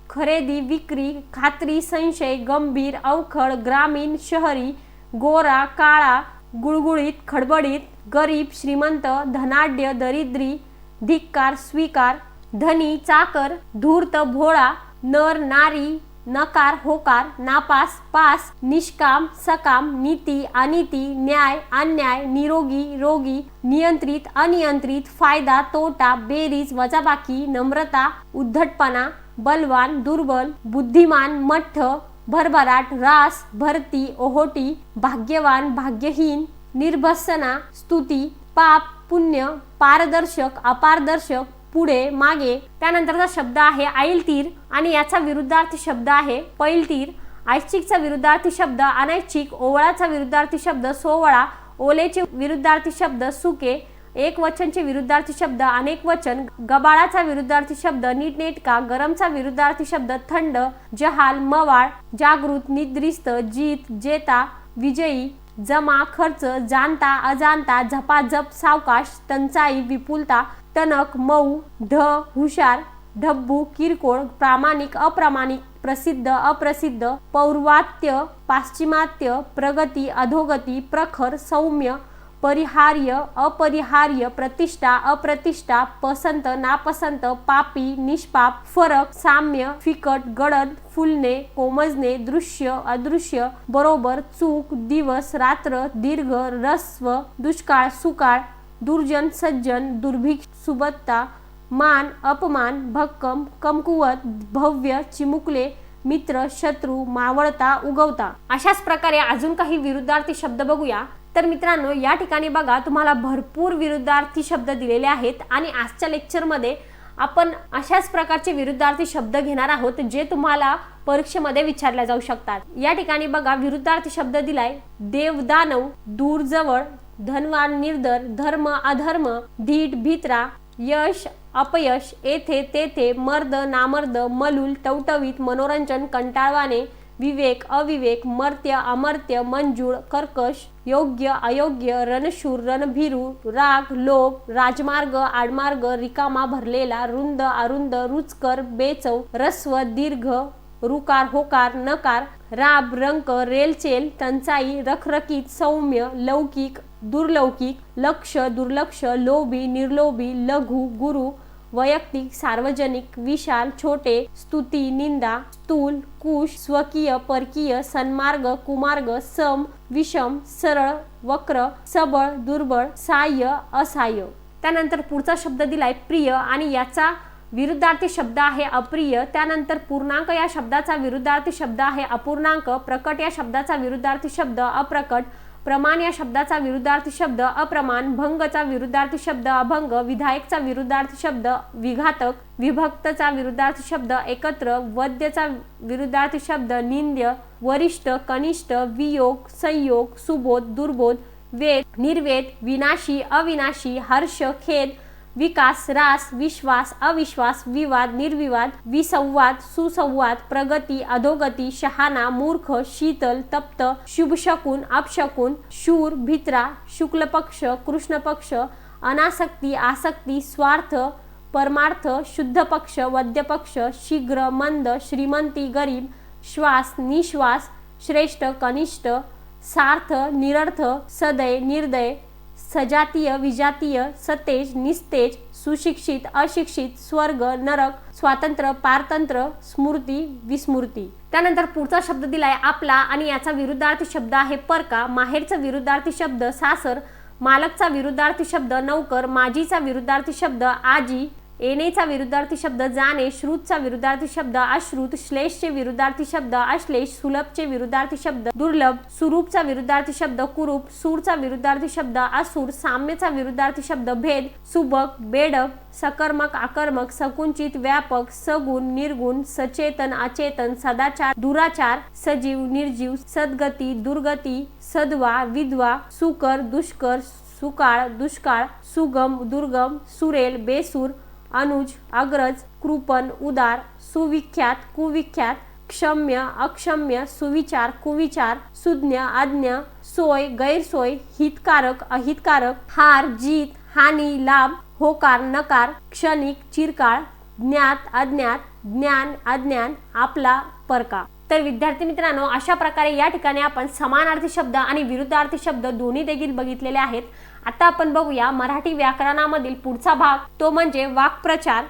खरेदी, विक्री, खात्री, संशय, गंभीर, अवखळ, ग्रामीण, शहरी, गोरा, काळा, गुळगुळीत, खडबडीत, गरीब, श्रीमंत, धनाढ्य, दरिद्री, धिक्कार, स्वीकार, धनी, चाकर, धूर्त, भोळा, नर, नारी, नकार, होकार, नापास, पास, निष्काम, सकाम, नीती, अनीती, न्याय, अन्याय, निरोगी, रोगी, नियंत्रित, अनियंत्रित, फायदा, तोटा, बेरीज, वजाबाकी, नम्रता, उद्धटपणा, बलवान, दुर्बल, बुद्धिमान, मठ्ठ, भरभराट, रास, भरती, ओहोटी, भाग्यवान, भाग्यहीन, निर्भसना, स्तुती, पाप, पुण्य, पारदर्शक, अपारदर्शक, पुढे, मागे. त्यानंतरचा शब्द आहे ऐलतीर आणि याचा विरुद्धार्थी शब्द आहे पैलतीर. ऐच्छिकचा विरुद्धार्थी शब्द अनैच्छिक, ओवळाचा विरुद्धार्थी शब्द सोवळा, ओलेचे विरुद्धार्थी शब्द सुके, एक वचनचे विरुद्धार्थी शब्द अनेक वचन, गबाळाचा विरुद्धार्थी शब्द नीटनेटका, गरमचा विरुद्धार्थी शब्द थंड, जहाल, मवाळ, जागृत, निद्रिस्त, जीत, जेता, विजयी, जमा, खर्च, जाणता, अजाणता, झपाझप, सावकाश, टंचाई, विपुलता, टणक, मऊ, ढ, हुशार, ढब्बू, किरकोळ, प्रामाणिक, अप्रामाणिक, प्रसिद्ध, अप्रसिद्ध, पौर्वात्य, पाश्चिमात्य, प्रगती, अधोगती, प्रखर, सौम्य, परिहार्य, अपरिहार्य, प्रतिष्ठा, अप्रतिष्ठा, पसंत, नापसंत, पापी, निष्पाप, फरक, साम्य, फिकट, गडद, फुलणे, कोमजणे, दृश्य, अदृश्य, बरोबर, चूक, दिवस, रात्र, दीर्घ, रस्व, दुष्काळ, सुकाळ, दुर्जन, सज्जन, दुर्भिक्ष, सुबत्ता, मान, अपमान, भक्कम, कमकुवत, भव्य, चिमुकले, मित्र, शत्रू, मावळता, उगवता. अशाच प्रकारे अजून काही विरुद्धार्थी शब्द बघूया. तर मित्रांनो, या ठिकाणी बघा तुम्हाला भरपूर विरुद्धार्थी शब्द दिलेले आहेत आणि आजच्या लेक्चरमध्ये आपण अशाच प्रकारचे विरुद्धार्थी शब्द घेणार आहोत जे तुम्हाला परीक्षेमध्ये विचारले जाऊ शकतात. या ठिकाणी बघा विरुद्धार्थी शब्द दिलाय देव, दानव, दूर, जवळ, धनवान, निर्धर, धर्म, अधर्म, धीट, भित्रा, यश, अपयश, येथे, तेथे, मर्द, नामर्द, मलूल, टवटवीत, मनोरंजन, कंटाळवाणे, विवेक, अविवेक, मर्त्य, अमर्त्य, मंजूळ, कर्कश, योग्य, अयोग्य, रणशूर, रणभीरू, राग, लोभ, राजमार्ग, आडमार्ग, रिकामा, भरलेला, रुंद, अरुंद, रुचकर, बेचव, रस्व, दीर्घ, रुकार, होकार, नकार, राब, रंक, रेलचेल, टंचाई, रखरखीत, सौम्य, लौकिक, दुर्लौकिक, लक्ष, दुर्लक्ष, लोभी, निर्लोभी, लघु, गुरु, वैयक्तिक, सार्वजनिक, विशाल, छोटे, स्तुती, निंदा, स्थूल, कुश, स्वकीय, परकीय, सन्मार्ग, कुमार्ग, सम, विषम, सरळ, वक्र, सबळ, दुर्बळ, साह्य, असहाय्य. त्यानंतर पुढचा शब्द दिलाय प्रिय आणि याचा विरुद्धार्थी शब्द आहे अप्रिय. त्यानंतर पूर्णांक या शब्दाचा विरुद्धार्थी शब्द आहे अपूर्णांक, प्रकट या शब्दाचा विरुद्धार्थी शब्द अप्रकट, प्रमाण या शब्दाचा विरुद्धार्थी शब्द अप्रमाण, भंगचा विरुद्धार्थी शब्द अभंग, विधायकचा विरुद्धार्थी शब्द विघातक, विभक्तचा विरुद्धार्थी शब्द एकत्र, वद्यचा विरुद्धार्थी शब्द निंद्य, वरिष्ठ, कनिष्ठ, वियोग, संयोग, सुबोध, दुर्बोध, वेद, निर्वेद, विनाशी, अविनाशी, हर्ष, खेद, विकास, रास, विश्वास, अविश्वास, विवाद, निर्विवाद, विसंवाद, सुसंवाद, प्रगती, अधोगती, शहाणा, मूर्ख, शीतल, तप्त, शुभशकुन, अपशकुन, शूर, भित्रा, शुक्ल पक्ष, कृष्ण पक्ष, अनासक्ती, आसक्ती, स्वार्थ, परमार्थ, शुद्ध पक्ष, वद्य पक्ष, शीघ्र, मंद, श्रीमंती, गरीब, श्वास, निश्वास, श्रेष्ठ, कनिष्ठ, सार्थ, निरर्थ, सदय, निर्दय, सजातीय, विजातीय, सतेज, निस्तेज, सुशिक्षित, अशिक्षित, स्वर्ग, नरक, स्वातंत्र्य, पारतंत्र्य, स्मृती, विस्मृती. त्यानंतर पुढचा शब्द दिलाय आपला आणि याचा विरुद्धार्थी शब्द आहे परका, माहेरचा विरुद्धार्थी शब्द सासर, मालकचा विरुद्धार्थी शब्द नौकर, माझीचा विरुद्धार्थी शब्द आजी, येणेचा विरुद्धार्थी शब्द जाणे, श्रुतचा विरुद्धार्थी शब्द अश्रुत, श्लेषचे विरुद्धार्थी शब्द अश्लेष, सुलभचे विरुद्धार्थी शब्द दुर्लभ, सुरूपचा विरुद्धार्थी शब्द कुरूप, सूरचा विरुद्धार्थी शब्द असुर, साम्यचा विरुद्धार्थी शब्द भेद, सुबक, बेडक, सकर्मक, आकर्मक, सकुंचित, व्यापक, सगुण, निर्गुण, सचेतन, अचेतन, सदाचार, दुराचार, सजीव, निर्जीव, सद्गती, दुर्गती, सद्वा, विधवा, सुकर, दुष्कर, सुकाळ, दुष्काळ, सुगम, दुर्गम, सुरेल, बेसूर, अनुज, अग्रज, कृपण, उदार, सुविख्यात, कुविख्यात, क्षम्य, अक्षम्य, सुविचार, कुविचार, सुज्ञ, अज्ञ, सोय, गैरसोय, हितकारक, अहितकारक, हार, जीत, हानी, लाभ, होकार, नकार, क्षणिक, चिरकाळ, ज्ञात, अज्ञात, ज्ञान, अज्ञान, आपला, परका. तर विद्यार्थी मित्रांनो, अशा प्रकारे या ठिकाणी आपण समानार्थी शब्द आणि विरुद्धार्थी शब्द दोन्ही देखील बघितलेले आहेत. आता आपण बघूया मराठी व्याकरणामधील पुढचा भाग, तो म्हणजे वाक्प्रचार.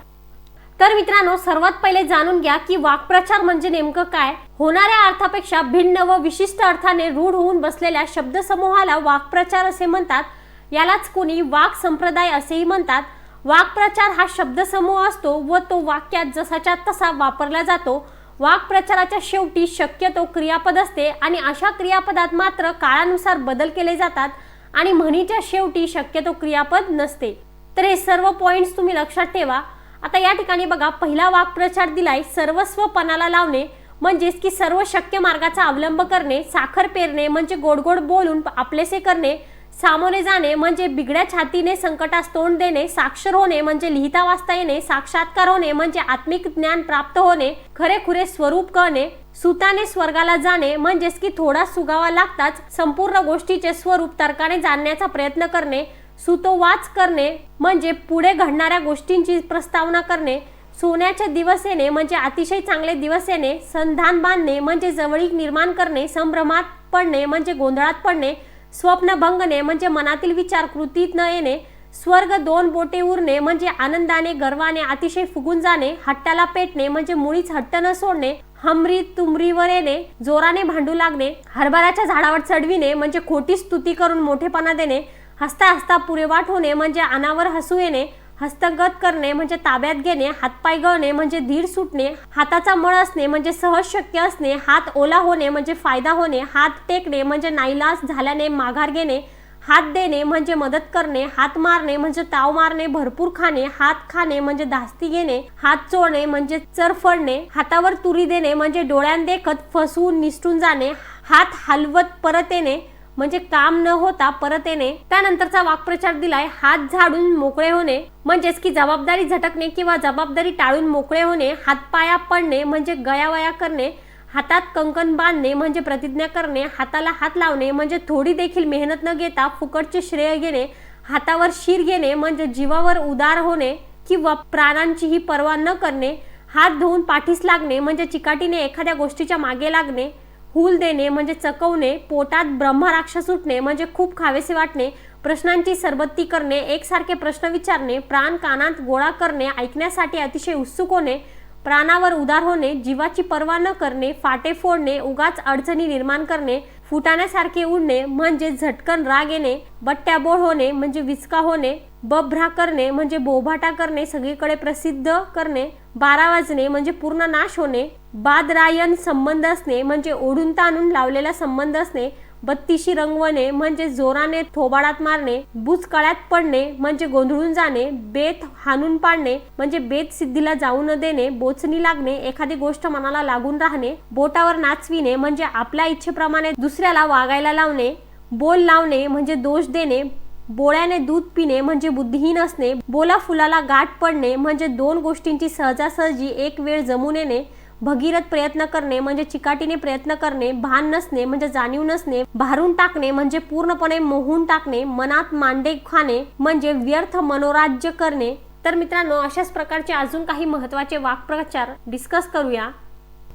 तर मित्रांनो, सर्वात पहिले जाणून घ्या की वाक्प्रचार म्हणजे नेमकं काय. होणाऱ्या अर्थापेक्षा भिन्न व विशिष्ट अर्थाने रूढ होऊन बसलेल्या शब्दसमूहाला वाक्प्रचार असे म्हणतात. यालाच कोणी वाक संप्रदाय असेही म्हणतात. वाक्प्रचार हा शब्दसमूह असतो व तो वाक्यात जसाच्या तसा वापरला जातो। वाक्प्रचाराच्या शेवटी शक्यतो क्रियापद असते आणि अशा क्रियापदात मात्र काळानुसार बदल केले जातात आणि म्हणीच्या शेवटी शक्यतो क्रियापद नसते। तर हे सर्व पॉइंट्स तुम्ही लक्षात ठेवा। आता या ठिकाणी बघा, पहिला वाक्प्रचार दिलाय सर्वस्व पणाला लावणे, म्हणजेच की सर्व शक्य मार्गाचा अवलंब करणे, साखर पेरणे म्हणजे गोड गोड बोलून आपलेसे करणे, सामोरे जाणे म्हणजे बिगड्या छातीने संकटास तोंड देणे, साक्षर होणे म्हणजे लिहिता वाचता येणे, साक्षात्कार होणे म्हणजे आत्मिक ज्ञान प्राप्त होणे, खरेखुरे स्वरूप कळणे, सुताने स्वर्गाला जाणे म्हणजेच की थोडा सुगावा लागताच संपूर्ण गोष्टीचे स्वरूप तर्काने जाणण्याचा प्रयत्न करणे, सुतोवाच करणे म्हणजे पुढे घडणाऱ्या गोष्टींची प्रस्तावना करणे, सोन्याचे दिवस येणे म्हणजे अतिशय चांगले दिवस येणे, संधान बांधणे म्हणजे जवळीक निर्माण करणे, संभ्रमात पडणे म्हणजे गोंधळात पडणे, स्वप्न भंगणे म्हणजे मनातील विचार कृतीत न येणे, स्वर्ग दोन बोटे उरणे म्हणजे आनंदाने गर्वाने अतिशय फुगून जाणे, हट्टाला पेटणे म्हणजे मुळीच हट्ट न सोडणे, हमरी तुमरीवर येणे जोराने भांडू लागणे, हरभऱ्याच्या झाडावर चढविणे म्हणजे खोटी स्तुती करून मोठेपणा देणे, हसता हसता पुरेवाट होणे म्हणजे अनावर हसू येणे, हस्तगत करणे म्हणजे ताब्यात घेणे, हातपाय गळणे म्हणजे धीर सुटणे, हाताचा मळ असणे म्हणजे सहज शक्य असणे, हात ओला होणे म्हणजे फायदा होणे, हात टेकणे म्हणजे नाईलाज झाल्याने माघार घेणे, हात देणे म्हणजे मदत करणे, हात मारणे म्हणजे ताव मारणे, भरपूर खाणे, हात खाणे म्हणजे धास्ती घेणे, हात चोळणे म्हणजे चरफडणे, हातावर तुरी देणे म्हणजे डोळ्यांदेखत फसवून निसटून जाणे, हात हलवत परत येणे म्हणजे काम न होता परत येणे। त्यानंतरचा वाक्प्रचार दिलाय हात झाडून मोकळे होणे, म्हणजेच की जबाबदारी झटकणे किंवा जबाबदारी टाळून मोकळे होणे, हातपाया पडणे म्हणजे गयावया करणे, हातात कंकण बांधणे म्हणजे प्रतिज्ञा करणे, हाताला हात लावणे म्हणजे थोडी देखील मेहनत न घेता फुकटचे श्रेय घेणे, हातावर शीर घेणे म्हणजे जीवावर उदार होणे किंवा प्राणांचीही पर्वा न करणे, हात धुवून पाठीस लागणे म्हणजे चिकाटीने एखाद्या गोष्टीच्या मागे लागणे, हूल देणे म्हणजे चकवणे, पोटात ब्रह्मराक्षस सुटणे म्हणजे खूप खावेसे वाटणे, प्रश्नांची सरबत्ती करणे, एकसारखे प्रश्न विचारणे, प्राण कानात गोळा करणे, ऐकण्यासाठी अतिशय उत्सुक होणे, प्राणावर उदार होणे, जीवाची पर्वा न करणे, फाटे फोडणे, उगाच अडचणी निर्माण करणे, फुटाण्यासारखे उडणे म्हणजे झटकन राग येणे, बट्ट्याबोळ होणे म्हणजे विचका होणे, बभ्रा करणे म्हणजे बोभाटा करणे, सगळीकडे प्रसिद्ध करणे, 12 वाजणे म्हणजे पूर्ण नाश होणे, बादरायण संबंध असणे म्हणजे ओढून ताणून लावलेला संबंध असणे, बत्तीशी रंगवणे म्हणजे जोराने थोबाडात मारणे, बुचकळ्यात पडणे म्हणजे गोंधळून जाणे, बेत हाणून पाडणे म्हणजे बेत सिद्धीला जाऊ न देणे, बोचणी लागणे एखादी गोष्ट मनाला लागून राहणे, बोटावर नाचविणे म्हणजे आपल्या इच्छेप्रमाणे दुसऱ्याला वागायला लावणे, बोल लावणे म्हणजे दोष देणे, बोळ्याने दूध पिणे म्हणजे बुद्धिहीन असणे, बोला फुलाला गाठ पडणे म्हणजे दोन गोष्टींची सहजासहजी एक वेळ जमून येणे, भगीरथ प्रयत्न करणे म्हणजे चिकाटीने प्रयत्न करणे, भान नसणे म्हणजे जाणीव नसणे, भारून टाकणे म्हणजे पूर्णपणे मोहून टाकणे, मनात मांडे खाणे म्हणजे व्यर्थ मनोराज्य करणे। तर मित्रांनो, अशाच प्रकारचे अजून काही महत्त्वाचे वाक्प्रचार डिस्कस करूया।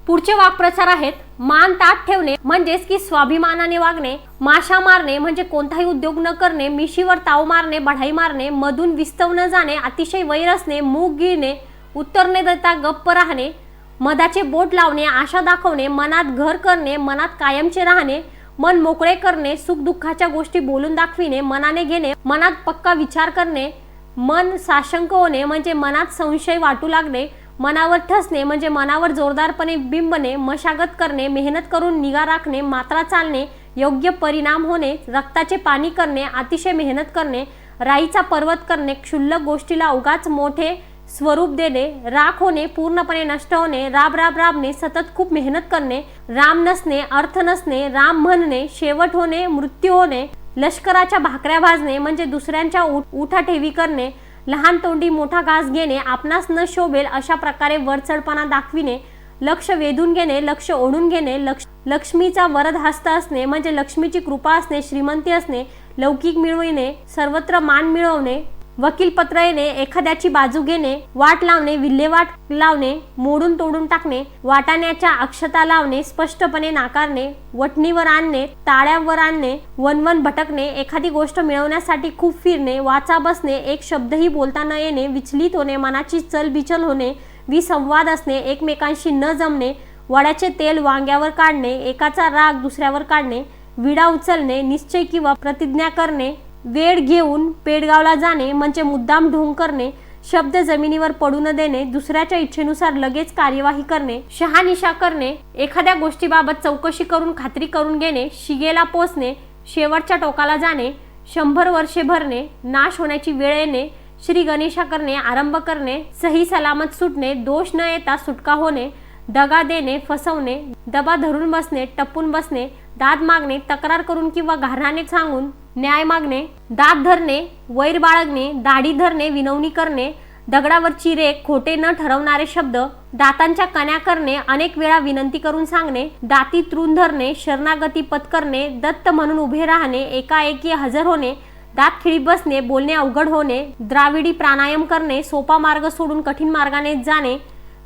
पुढचे वाक्प्रचार आहेत मान ताठ ठेवणे म्हणजेच की स्वाभिमानाने वागणे, माशा मारणे म्हणजे कोणताही उद्योग न करणे, मिशीवर ताव मारणे, बढाई मारणे, मधून विस्तव न जाणे, अतिशय वैर असणे, मूग गिळणे, उत्तर न देता गप्प राहणे, मधाचे बोट लावणे, आशा दाखवणे, मनात घर करणे, मनात कायमचे राहणे, मन मोकळे करणे, सुख दुःखाच्या गोष्टी बोलून दाखविणे, मनाने घेणे, मनात पक्का विचार करणे, मन साशंक होणे म्हणजे मनात संशय वाटू लागणे, मनावर ठसणे म्हणजे मनावर जोरदारपणे बिंबणे, मशागत करणे, मेहनत करून निगा राखणे, मात्रा चालणे, योग्य परिणाम होणे, रक्ताचे पाणी करणे, अतिशय मेहनत करणे, राईचा पर्वत करणे, क्षुल्लक गोष्टीला उगाच मोठे स्वरूप देणे, राख होणे, पूर्णपणे नष्ट होणे, राब राब राबणे, सतत खूप मेहनत करणे, राम नसणे, अर्थ नसणे, राम म्हणणे, शेवट होणे, मृत्यू होणे, लष्कराच्या भाकऱ्या भाजणे म्हणजे दुसऱ्यांच्या उठाठेवी करणे, लहान तोंडी मोठा घास घेणे, आपणास न शोभेल अशा प्रकारे वरचढपणा दाखविणे, लक्ष वेधून घेणे, लक्ष ओढून घेणे, लक्ष्मीचा वरद हस्त असणे म्हणजे लक्ष्मीची कृपा असणे, श्रीमंती असणे, लौकिक मिळविणे, सर्वत्र मान मिळवणे, वकीलपत्र येणे, एखाद्याची बाजू घेणे, वाट लावणे, विल्हेवाट लावणे, मोडून तोडून टाकणे, वाटाण्याच्या अक्षता लावणे, स्पष्टपणे नाकारणे, वटणीवर आणणे, ताळ्यावर आणणे, वनवन भटकणे, एखादी गोष्ट मिळवण्यासाठी खूप फिरणे, वाचा बसणे, एक शब्दही बोलता न येणे, विचलित होणे, मनाची चलबिचल होणे, विसंवाद असणे, एकमेकांशी न जमणे, वड्याचे तेल वांग्यावर काढणे, एकाचा राग दुसऱ्यावर काढणे, विडा उचलणे, निश्चय किंवा प्रतिज्ञा करणे, वेळ घेऊन पेडगावला जाणे म्हणजे मुद्दाम ढोंग करणे, शब्द जमिनीवर पडू न देणे, दुसऱ्याच्या इच्छेनुसार लगेच कार्यवाही करणे, शहानिशा करणे, एखाद्या गोष्टीबाबत चौकशी करून खात्री करून घेणे, शिगेला पोचणे, शेवटच्या टोकाला जाणे, 100 वर्षे भरणे, नाश होण्याची वेळ येणे, श्री गणेशा करणे, आरंभ करणे, सही सलामत सुटणे, दोष न येता सुटका होणे, दगा देणे, फसवणे, दबा धरून बसणे, टपून बसणे, दाद मागणे, तक्रार करून किंवा घाराने सांगून न्याय मागणे, दात धरणे, वैर बाळगणे, दाढी धरणे, विनवणी करणे, दगडावरची रेख, खोटे न ठरवणारे शब्द, दातांच्या कण्या करणे, अनेक वेळा विनंती करून सांगणे, दाती तृण धरणे, शरणागती पत्करणे, दत्त म्हणून उभे राहणे, एकाएकी हजर होणे, दात खिळी बसणे, बोलणे अवघड होणे, द्राविडी प्राणायाम करणे, सोपा मार्ग सोडून कठीण मार्गाने जाणे,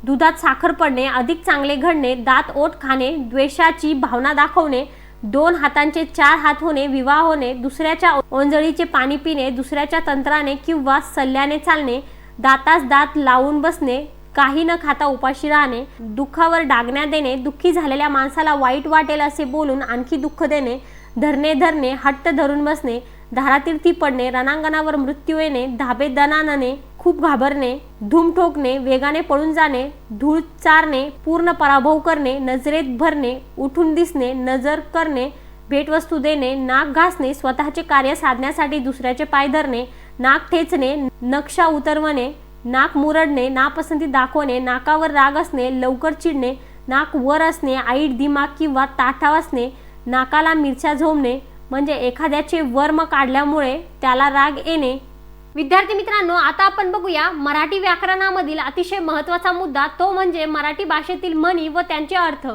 दुधात साखर पडणे, अधिक चांगले घडणे, दात ओठ खाणे, द्वेषाची भावना दाखवणे, 2 हातांचे 4 हात होणे, विवाह होणे, दुसऱ्याच्या ओंजळीचे पाणी पिणे, दुसऱ्याच्या तंत्राने किंवा सल्ल्याने चालणे, दातास दात लावून बसणे, काही न खाता उपाशी राहणे, दुःखावर डागण्या देणे, दुःखी झालेल्या माणसाला वाईट वाटेल असे बोलून आणखी दुःख देणे, धरणे, हट्ट धरून बसणे, धारातीर्थी पडणे, रणांगणावर मृत्यू येणे, धाबे दणानणे, खूप घाबरणे, धूम ठोकणे, वेगाने पळून जाणे, धूळ चारणे, पूर्ण पराभव करणे, नजरेत भरणे, उठून दिसणे, नजर करणे, भेटवस्तू देणे, नाक घासणे, स्वतःचे कार्य साधण्यासाठी दुसऱ्याचे पाय धरणे, नाक ठेचणे, नक्षा उतरवणे, नाक मुरडणे, नापसंती दाखवणे, नाकावर राग असणे, लवकर चिडणे, नाक वर असणे, आईट दिमाग किंवा ताठाव असणे, नाकाला मिरच्या झोंबणे म्हणजे एखाद्याचे वर्म काढल्यामुळे त्याला राग येणे। विद्यार्थी मित्रांनो, आता आपण बघूया मराठी व्याकरणामधील अतिशय महत्त्वाचा मुद्दा, तो म्हणजे मराठी भाषेतील म्हणी व त्यांचे अर्थ।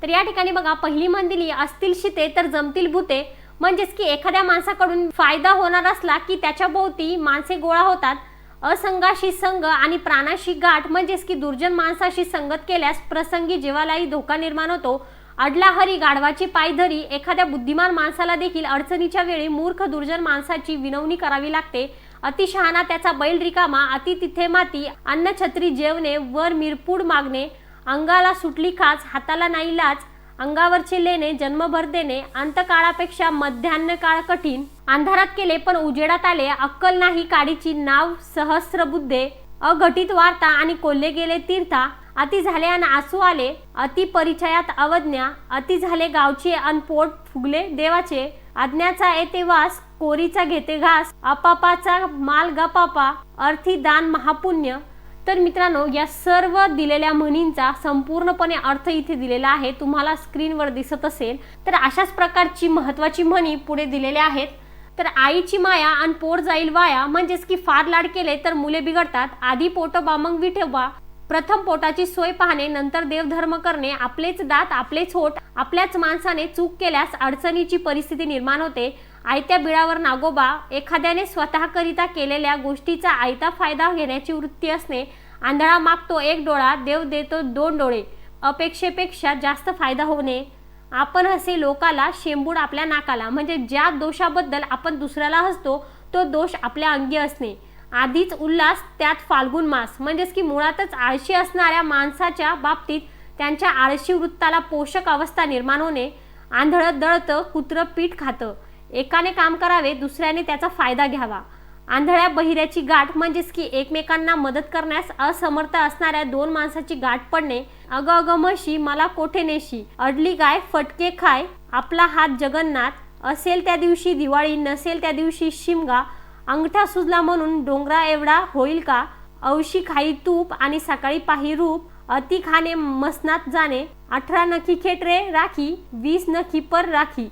तर या ठिकाणी बघा, पहिली म्हण दिली, असतील शिते तर जमतील भूते, म्हणजेच की एखाद्या माणसाकडून फायदा होणार असला की त्याच्या भोवती माणसे गोळा होतात। असंगाशी संग आणि प्राणाशी गाठ, म्हणजेच की दुर्जन माणसाशी संगत केल्यास प्रसंगी जीवालाही धोका निर्माण होतो। अडला हरी गाढवाची पायधरी, एखाद्या बुद्धिमान माणसाला देखील अडचणीच्या वेळी मूर्ख दुर्जन माणसाची विनवणी करावी लागते। अतिशहाणा त्याचा बैल रिकामा, अति तिथे माती, अन्न छत्री जेवणे, वर मिरपूड मागणे, अंगाला सुटली खाच, हाताला नाही लाज, अंगावरचे लेणे जन्मभर देणे, अंतकाळापेक्षा मध्यान्ह काळ कठीण, अंधारात केले पण उजेडात आले, अक्कल नाही काडीची नाव सहस्रबुद्धे, अघटित वार्ता आणि कोल्हे गेले तीर्था, अति झाले आणि आसू आले, अति परिचयात अवज्ञा, अति झाले गावचे अन पोट फुगले देवाचे, अज्ञाचा येते वास, कोरीचा घेते घास, अपापाचा माल गपापा, अर्थी दान महापुण्य। तर मित्रांनो, या सर्व दिलेल्या म्हणींचा संपूर्णपणे अर्थ इथे दिलेला आहे, तुम्हाला स्क्रीनवर दिसत असेल। तर अशाच प्रकारची महत्त्वाची म्हणी पुढे दिलेल्या आहेत। तर आईची माया आणि पोट जाईल वाया, म्हणजेच की फार लाड केले तर मुले बिघडतात, आधी पोटोबा मग विठोबा, प्रथम पोटाची सोय पाहणे, नंतर देवधर्म करणे, आपलेच दात आपलेच होठ, आपल्याच माणसाने चूक केल्यास अडचणीची परिस्थिती निर्माण होते, आयत्या बिळावर नागोबा, एखाद्याने स्वतःकरिता केलेल्या गोष्टीचा आयता फायदा घेण्याची वृत्ती असणे, आंधळा मागतो 1 डोळा, देव देतो 2 डोळे, अपेक्षेपेक्षा जास्त फायदा होणे, आपण हसे लोकाला शेंबूड आपल्या नाकाला, म्हणजे ज्या दोषाबद्दल आपण दुसऱ्याला हसतो तो दोष आपल्या अंगी असणे, आधीच उल्हास त्यात फाल्गुन मास, म्हणजेच की मुळातच आळशी असणाऱ्या माणसाच्या बाबतीत त्यांच्या आळशी वृत्ताला पोषक अवस्था निर्माण होणे, आंधळं दळतं कुत्रं पीठ खातं, एकाने काम करावे दुसऱ्याने त्याचा फायदा घ्यावा, आंधळ्या बहिऱ्याची गाठ, म्हणजेच की एकमेकांना मदत करण्यास असमर्थ असणाऱ्या 2 माणसाची गाठ पडणे, अग अग म्हशी मला कोठे नेशी, अडली गाय फटके खाय, आपला हात जगन्नाथ, असेल त्या दिवशी दिवाळी नसेल त्या दिवशी शिमगा, अंगठा सुजला म्हणून डोंगरा एवढा होईल का, औशी खाई तूप आणि सकाळी पाही रूप, अति खाणे मसनात जाणे, 18 नखी खेटरे राखी, 20 नखी पर राखी।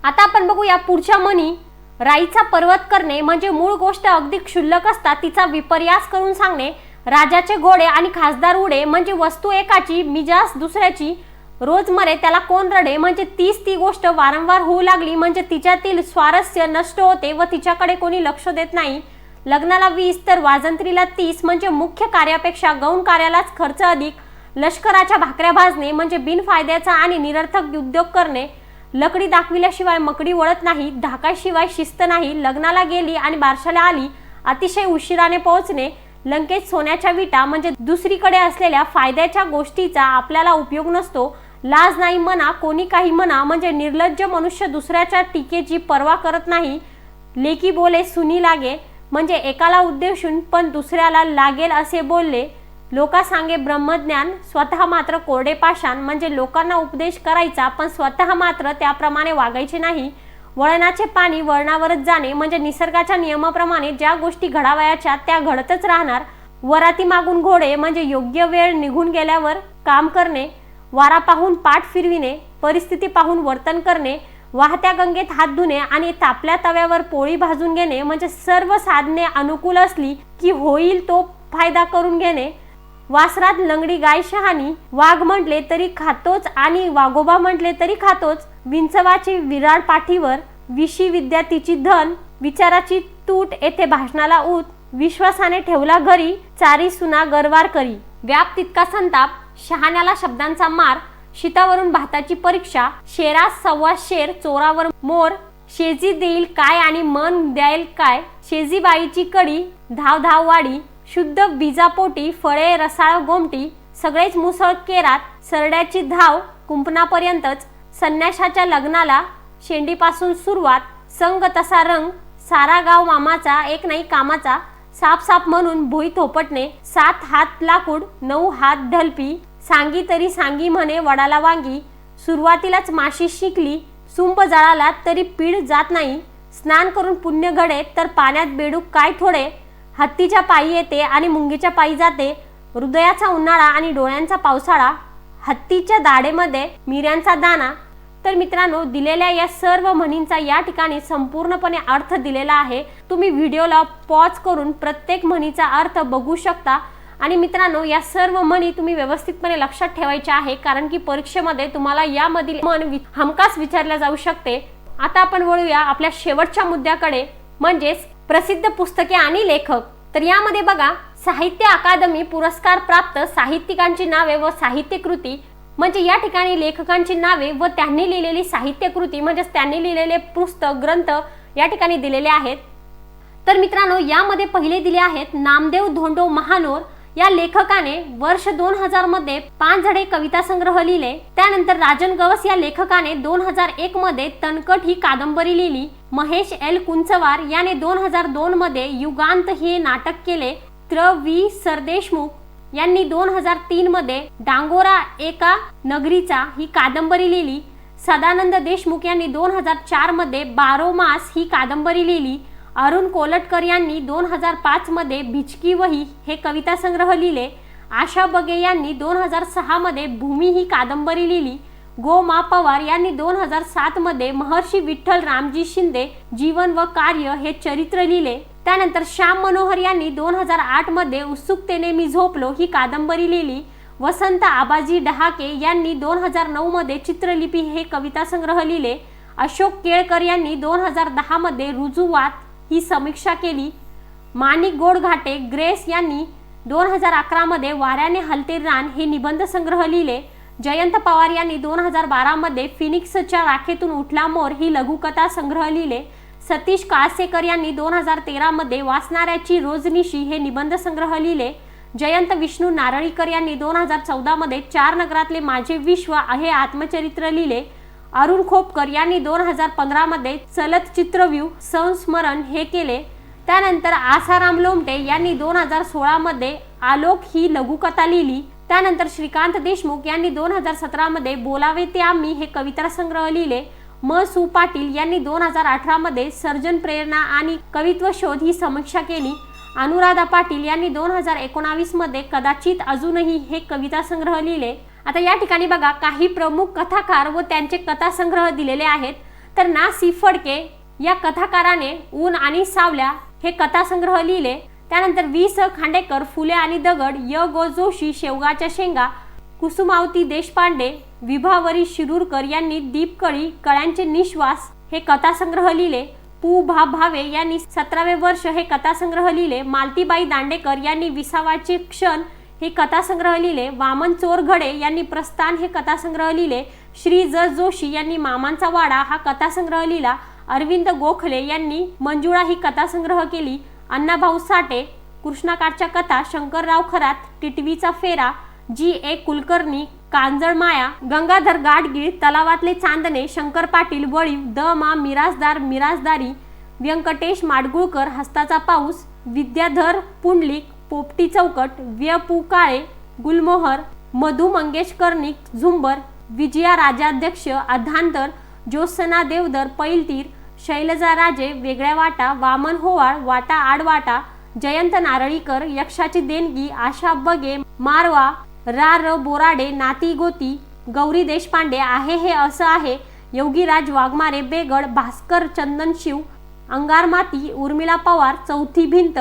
आता आपण बघूया पुढच्या म्हणी। राईचा पर्वत करणे, म्हणजे मूळ गोष्ट अगदी क्षुल्लक असता तिचा विपर्यास करून सांगणे, राजाचे घोडे आणि खासदार उडे, म्हणजे वस्तू एकाची मिजास दुसऱ्याची, रोज मरे त्याला कोण रडे, म्हणजे तीच ती गोष्ट वारंवार होऊ लागली म्हणजे तिच्यातील स्वारस्य नष्ट होते व तिच्याकडे कोणी लक्ष देत नाही, लग्नाला 20 तर वाजंत्रीला 30, म्हणजे मुख्य कार्यापेक्षा गौण कार्यालाच खर्च अधिक, लष्कराच्या भाकऱ्या भाजणे, म्हणजे बिनफायद्याचा आणि निरर्थक उद्योग करणे, लकडी दाखविल्याशिवाय मकडी वळत नाही, धाकाशिवाय शिस्त नाही, लग्नाला गेली आणि बारशाला आली, अतिशय उशिराने पोहोचणे, लंकेत सोन्याच्या विटा, म्हणजे दुसरीकडे असलेल्या फायद्याच्या गोष्टीचा आपल्याला उपयोग नसतो, लाज नाही म्हणा कोणी काही म्हणा, म्हणजे निर्लज्ज मनुष्य दुसऱ्याच्या टीकेची पर्वा करत नाही, लेकी बोले सुनी लागे, म्हणजे एकाला उद्देशून पण दुसऱ्याला लागेल असे बोलले. लोका सांगे ब्रह्मज्ञान, स्वतः मात्र कोरडे पाषाण, म्हणजे लोकांना उपदेश करायचा पण स्वतः मात्र त्याप्रमाणे वागायचे नाही. वळणाचे पाणी वळणावरच जाणे, म्हणजे निसर्गाच्या नियमाप्रमाणे ज्या गोष्टी घडावयाच्या त्या घडतच राहणार. वराती मागून घोडे, म्हणजे योग्य वेळ निघून गेल्यावर काम करणे. वारा पाहून पाठ फिरविणे, परिस्थिती पाहून वर्तन करणे. वाहत्या गंगेत हात धुणे आणि तापल्या तव्यावर पोळी भाजून घेणे, म्हणजे सर्व साधने अनुकूल असली की होईल तो फायदा करून घेणे. वासरात लंगडी गाय शहाणी, वाघ म्हटले तरी खातोच आणि वाघोबा म्हटले तरी खातोच. विंचवाची विराड पाठीवर, विशी विद्या तिची धन, विचाराची तूट येथे भाषणाला ऊत. विश्वासाने ठेवला घरी, चारी सुना गरवार करी. व्याप तितका संताप, शहाण्याला शब्दांचा मार. शीतावरून भाताची परीक्षा, शेरास सव्वा शेर, चोरावर मोर. शेजी देईल काय आणि मन द्याल काय, शेजी बाईची कडी, धाव धाव वाडी. शुद्ध बीजापोटी, फळे रसाळ गोमटी. सगळेच मुसळ केरात, सरड्याची धाव कुंपणापर्यंतच. संन्याशाच्या लग्नाला शेंडीपासून सुरुवात, संग तसा रंग. सारा गाव मामाचा, एक नाही कामाचा. साप साप म्हणून भुई थोपटणे, 7 हात लाकूड 9 हात ढलपी. सांगी तरी सांगी म्हणे वडाला वांगी. सुरुवातीलाच माशी शिकली, सुंब जळाला तरी पीड जात नाही. स्नान करून पुण्य घडे तर पाण्यात बेडूक काय थोडे. हत्तीच्या पायी येते आणि मुंगीच्या पायी जाते. हृदयाचा उन्हाळा आणि डोळ्यांचा पावसाळा. हत्तीच्या दाढेमध्ये मिऱ्यांचा दाना. तर मित्रांनो, दिलेल्या या सर्व म्हणींचा या ठिकाणी संपूर्णपणे अर्थ दिलेला आहे. तुम्ही व्हिडिओला पॉज करून प्रत्येक म्हणीचा अर्थ बघू शकता. आणि मित्रांनो, या सर्व म्हणी तुम्ही व्यवस्थितपणे लक्षात ठेवायच्या आहे, कारण की परीक्षेमध्ये तुम्हाला यामधील म्हण हमखास विचारल्या जाऊ शकते. आता आपण वळूया आपल्या शेवटच्या मुद्द्याकडे, म्हणजेच प्रसिद्ध पुस्तके आणि लेखक. तर यामध्ये बघा, साहित्य अकादमी पुरस्कार प्राप्त साहित्यिकांची नावे व साहित्यकृती, म्हणजे या ठिकाणी लेखकांची नावे व त्यांनी लिहिलेली साहित्यकृती, म्हणजे त्यांनी लिहिलेले पुस्तक ग्रंथ या ठिकाणी दिलेले आहेत. तर मित्रांनो, यामध्ये पहिले दिले आहेत नामदेव धोंडो महानोर. या लेखकाने वर्ष 2000 मध्ये 5 धडे कविता संग्रह लिहिले. त्यानंतर राजन गवस या लेखकाने 2001 मध्ये तणकट ही कादंबरी लिहिली. महेश एल कुंचवार याने 2002 मध्ये युगांत हे नाटक केले. वि सरदेशमुख यांनी 2003 मध्ये डांगोरा एका नगरीचा ही कादंबरी लिहिली. सदानंद देशमुख यांनी 2004 मध्ये 12 मास ही कादंबरी लिहिली. अरुण कोलटकर यांनी 2005 मध्ये भिचकी वही हे कविता संग्रह लिहिले. आशा बगे यांनी 2006 मध्ये भूमी ही कादंबरी लिहिली. गो मा पवार यांनी 2007 मध्ये महर्षी विठ्ठल रामजी शिंदे जीवन व कार्य हे चरित्र लिहिले. त्यानंतर श्याम मनोहर यांनी 2008 मध्ये उत्सुकतेने मी झोपलो ही कादंबरी लिहिली. वसंत आबाजी डहाके यांनी 2009 मध्ये चित्रलिपी हे कविता संग्रह लिहिले. अशोक केळकर यांनी 2010 मध्ये रुजुवात ही समीक्षा केली. माणिक गोडघाटे ग्रेस यांनी 2011 मध्ये वाऱ्याने हलते रान हे निबंध संग्रह लिहिले. जयंत पवार यांनी 2012 मध्ये फिनिक्सच्या राखेतून उठला मोर ही लघुकथा संग्रह लिहिले. सतीश काळसेकर यांनी 2013 मध्ये वाचणाऱ्याची रोजनिशी हे निबंध संग्रह लिहिले. जयंत विष्णू नारळीकर यांनी 2014 मध्ये 4 नगरातले माझे विश्व हे आत्मचरित्र लिहिले. अरुण खोपकर यांनी 2015 मध्ये चलत चित्रव्यूह संस्मरण हे केले. त्यानंतर आसाराम लोमटे यांनी 2016 मध्ये आलोक ही लघुकथा लिहिली. त्यानंतर श्रीकांत देशमुख यांनी 2017 मध्ये बोलावे ते आम्ही हे कविता संग्रह लिहिले. म सु पाटील यांनी 2018 मध्ये सर्जन प्रेरणा आणि कवित्व शोध ही समीक्षा केली. अनुराधा पाटील यांनी 2019 मध्ये कदाचित अजूनही हे कविता संग्रह लिहिले. आता या ठिकाणी बघा, काही प्रमुख कथाकार व त्यांचे कथा संग्रह दिलेले आहेत. तर ना सी फडके या कथाकाराने ऊन आणि सावल्या हे कथा संग्रह लिहिले. त्यानंतर वि स खांडेकर फुले आणि दगड, य गो जोशी शेवगाच्या शेंगा, कुसुमावती देशपांडे, विभावरी शिरूरकर यांनी दीपकळी कळ्यांचे निश्वास हे कथा संग्रह लिहिले. पु भा भावे यांनी 17वे वर्ष हे कथा संग्रह लिहिले. मालतीबाई दांडेकर यांनी विसावाचे क्षण हे कथा संग्रह लिहिले. वामन चोरघडे यांनी प्रस्थान हे कथा संग्रह लिहिले. श्री ज जोशी यांनी मामांचा वाडा हा कथा संग्रह लिहिला. अरविंद गोखले यांनी मंजुळा ही कथा संग्रह केली. अण्णाभाऊ साठे कृष्णाकाठच्या कथा, शंकरराव खरात टिटवीचा फेरा, जी ए कुलकर्णी कांजळ माया, गंगाधर गाडगीळ तलावातले चांदणे, शंकर पाटील वळीव, द मा मिरासदार मिरासदारी, व्यंकटेश माडगुळकर हस्ताचा पाऊस, विद्याधर पुंडलिक पोपटी चौकट, व्य पु काळे गुलमोहर, मधु मंगेश कर्णिक झुंबर, विजया राजाध्यक्ष अधांतर, ज्योत्सना देवदर पैलतीर, शैलजा राजे वेगळ्या वाटा, वामन होवाळ वाटा आडवाटा, जयंत नारळीकर यक्षाची देणगी, आशा बगे मारवा, रा बोराडे नाती गोती, गौरी देशपांडे आहे हे असं आहे, योगीराज वाघमारे बेगड, भास्कर चंदनशिव अंगार माती, उर्मिला पवार चौथी भिंत,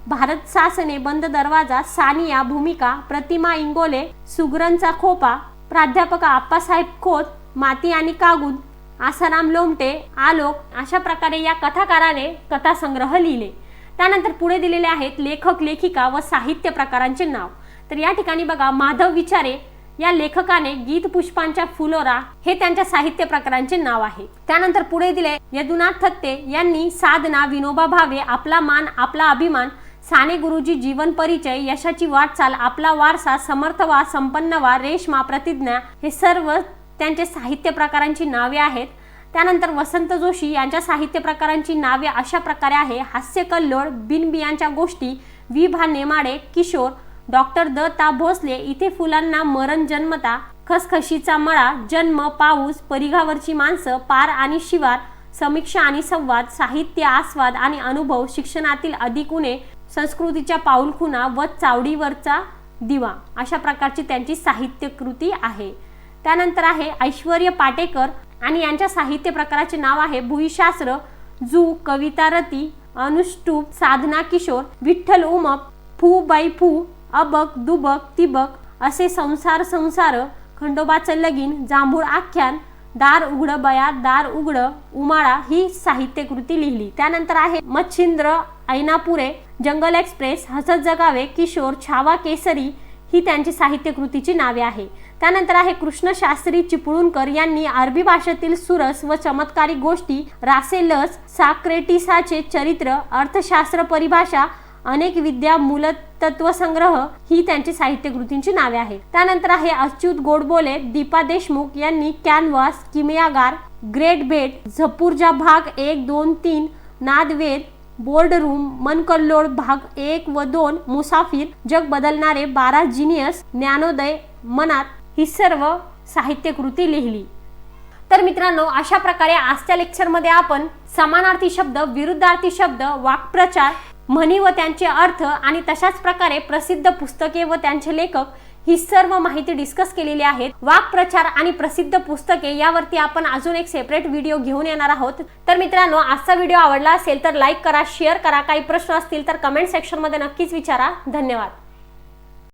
भारत सासने बंद दरवाजा, सानिया भूमिका, प्रतिमा इंगोले सुगरणचा खोपा, प्राध्यापक आप्पासाहेब खोत माती आणि कागूद, आसाराम लोमटे आलोक. अशा प्रकारे या कथाकाराने कथासंग्रह लिहिले. त्यानंतर पुढे दिलेले आहेत लेखक लेखिका व साहित्य प्रकारांचे नाव. तर या ठिकाणी बघा, माधव विचारे या लेखकाने गीत पुष्पांच्या फुलोरा हे त्यांच्या साहित्य प्रकारांचे नाव आहे. त्यानंतर पुढे दिले यदुनाथ थत्ते यांनी साधना, विनोबा भावे, आपला मान आपला अभिमान, साने गुरुजी जीवन परिचय, यशाची वाटचाल, आपला वारसा, समर्थवा, संपन्नवा, रेशमा, प्रतिज्ञा हे सर्व त्यांचे साहित्य प्रकारांची नावे आहेत. त्यानंतर वसंत जोशी यांच्या साहित्य प्रकारांची नावे अशा प्रकारे आहे: हास्य कल्लोळ, बिनबियांच्या गोष्टी, वि भा नेमाडे, किशोर, डॉक्टर द ता भोसले, इथे फुलांना मरण जन्मता, खसखशीचा मळा, जन्म, पाऊस, परिघावरची माणसं, पार आणि शिवार, समीक्षा आणि संवाद, साहित्य, आस्वाद आणि अनुभव, शिक्षणातील अधिक उणे, संस्कृतीच्या पाऊलखुणा व चावडीवरचा दिवा अशा प्रकारची त्यांची साहित्य कृती आहे. त्यानंतर आहे ऐश्वर्य पाटेकर आणि यांच्या साहित्य प्रकाराचे नाव आहे भूईशास्त्र, जू, कविता रती, अनुष्टुप, साधना किशोर, विठ्ठल उमप, फू बाई फू, अबक दुबक तिबक असे, संसार संसार, खंडोबाचं लगीन, जांभूळ आख्यान, दार उघड बया दार उघड, उमाळा ही साहित्य कृती लिहिली. त्यानंतर आहे मच्छिंद्र ऐनापुरे, जंगल एक्सप्रेस, हसत जगावे, किशोर, छावा केसरी ही त्यांची साहित्य कृतीची नावे आहे. त्यानंतर आहे कृष्णशास्त्री चिपळूणकर यांनी अरबी भाषेतील सुरस व चमत्कारिक गोष्टी, रासेलस, साक्रेटिसाचे चरित्र, अर्थशास्त्र परिभाषा, अनेक विद्या मूलतत्व संग्रह ही त्यांची साहित्य कृतींची नावे आहेत. त्यानंतर आहे अच्युत गोडबोले, दीपा देशमुख यांनी कॅनव्हास, किमयागार, ग्रेट भेट, झपूर्जा भाग 1, 2, 3, नादवेद, बोर्ड रूम, मनकल्लोळ भाग 1 व 2, मुसाफिर, जग बदलणारे, 12 जिनियस, ज्ञानोदय, मनात ही सर्व साहित्य कृती लिहिली. तर मित्रांनो, अशा प्रकारे आजच्या लेक्चरमध्ये आपण समानार्थी शब्द, विरुद्धार्थी शब्द, वाक्प्रचार, म्हणी व त्यांचे अर्थ आणि तशाच प्रकारे प्रसिद्ध पुस्तके व त्यांचे लेखक ही सर्व माहिती डिस्कस केलेली आहे. वाक्प्रचार आणि प्रसिद्ध पुस्तके यावरती आपण अजून एक सेपरेट व्हिडिओ घेऊन येणार आहोत. तर मित्रांनो, आजचा व्हिडिओ आवडला असेल तर लाईक करा, शेअर करा. काही प्रश्न असतील तर कमेंट सेक्शन मध्ये नक्कीच विचारा. धन्यवाद.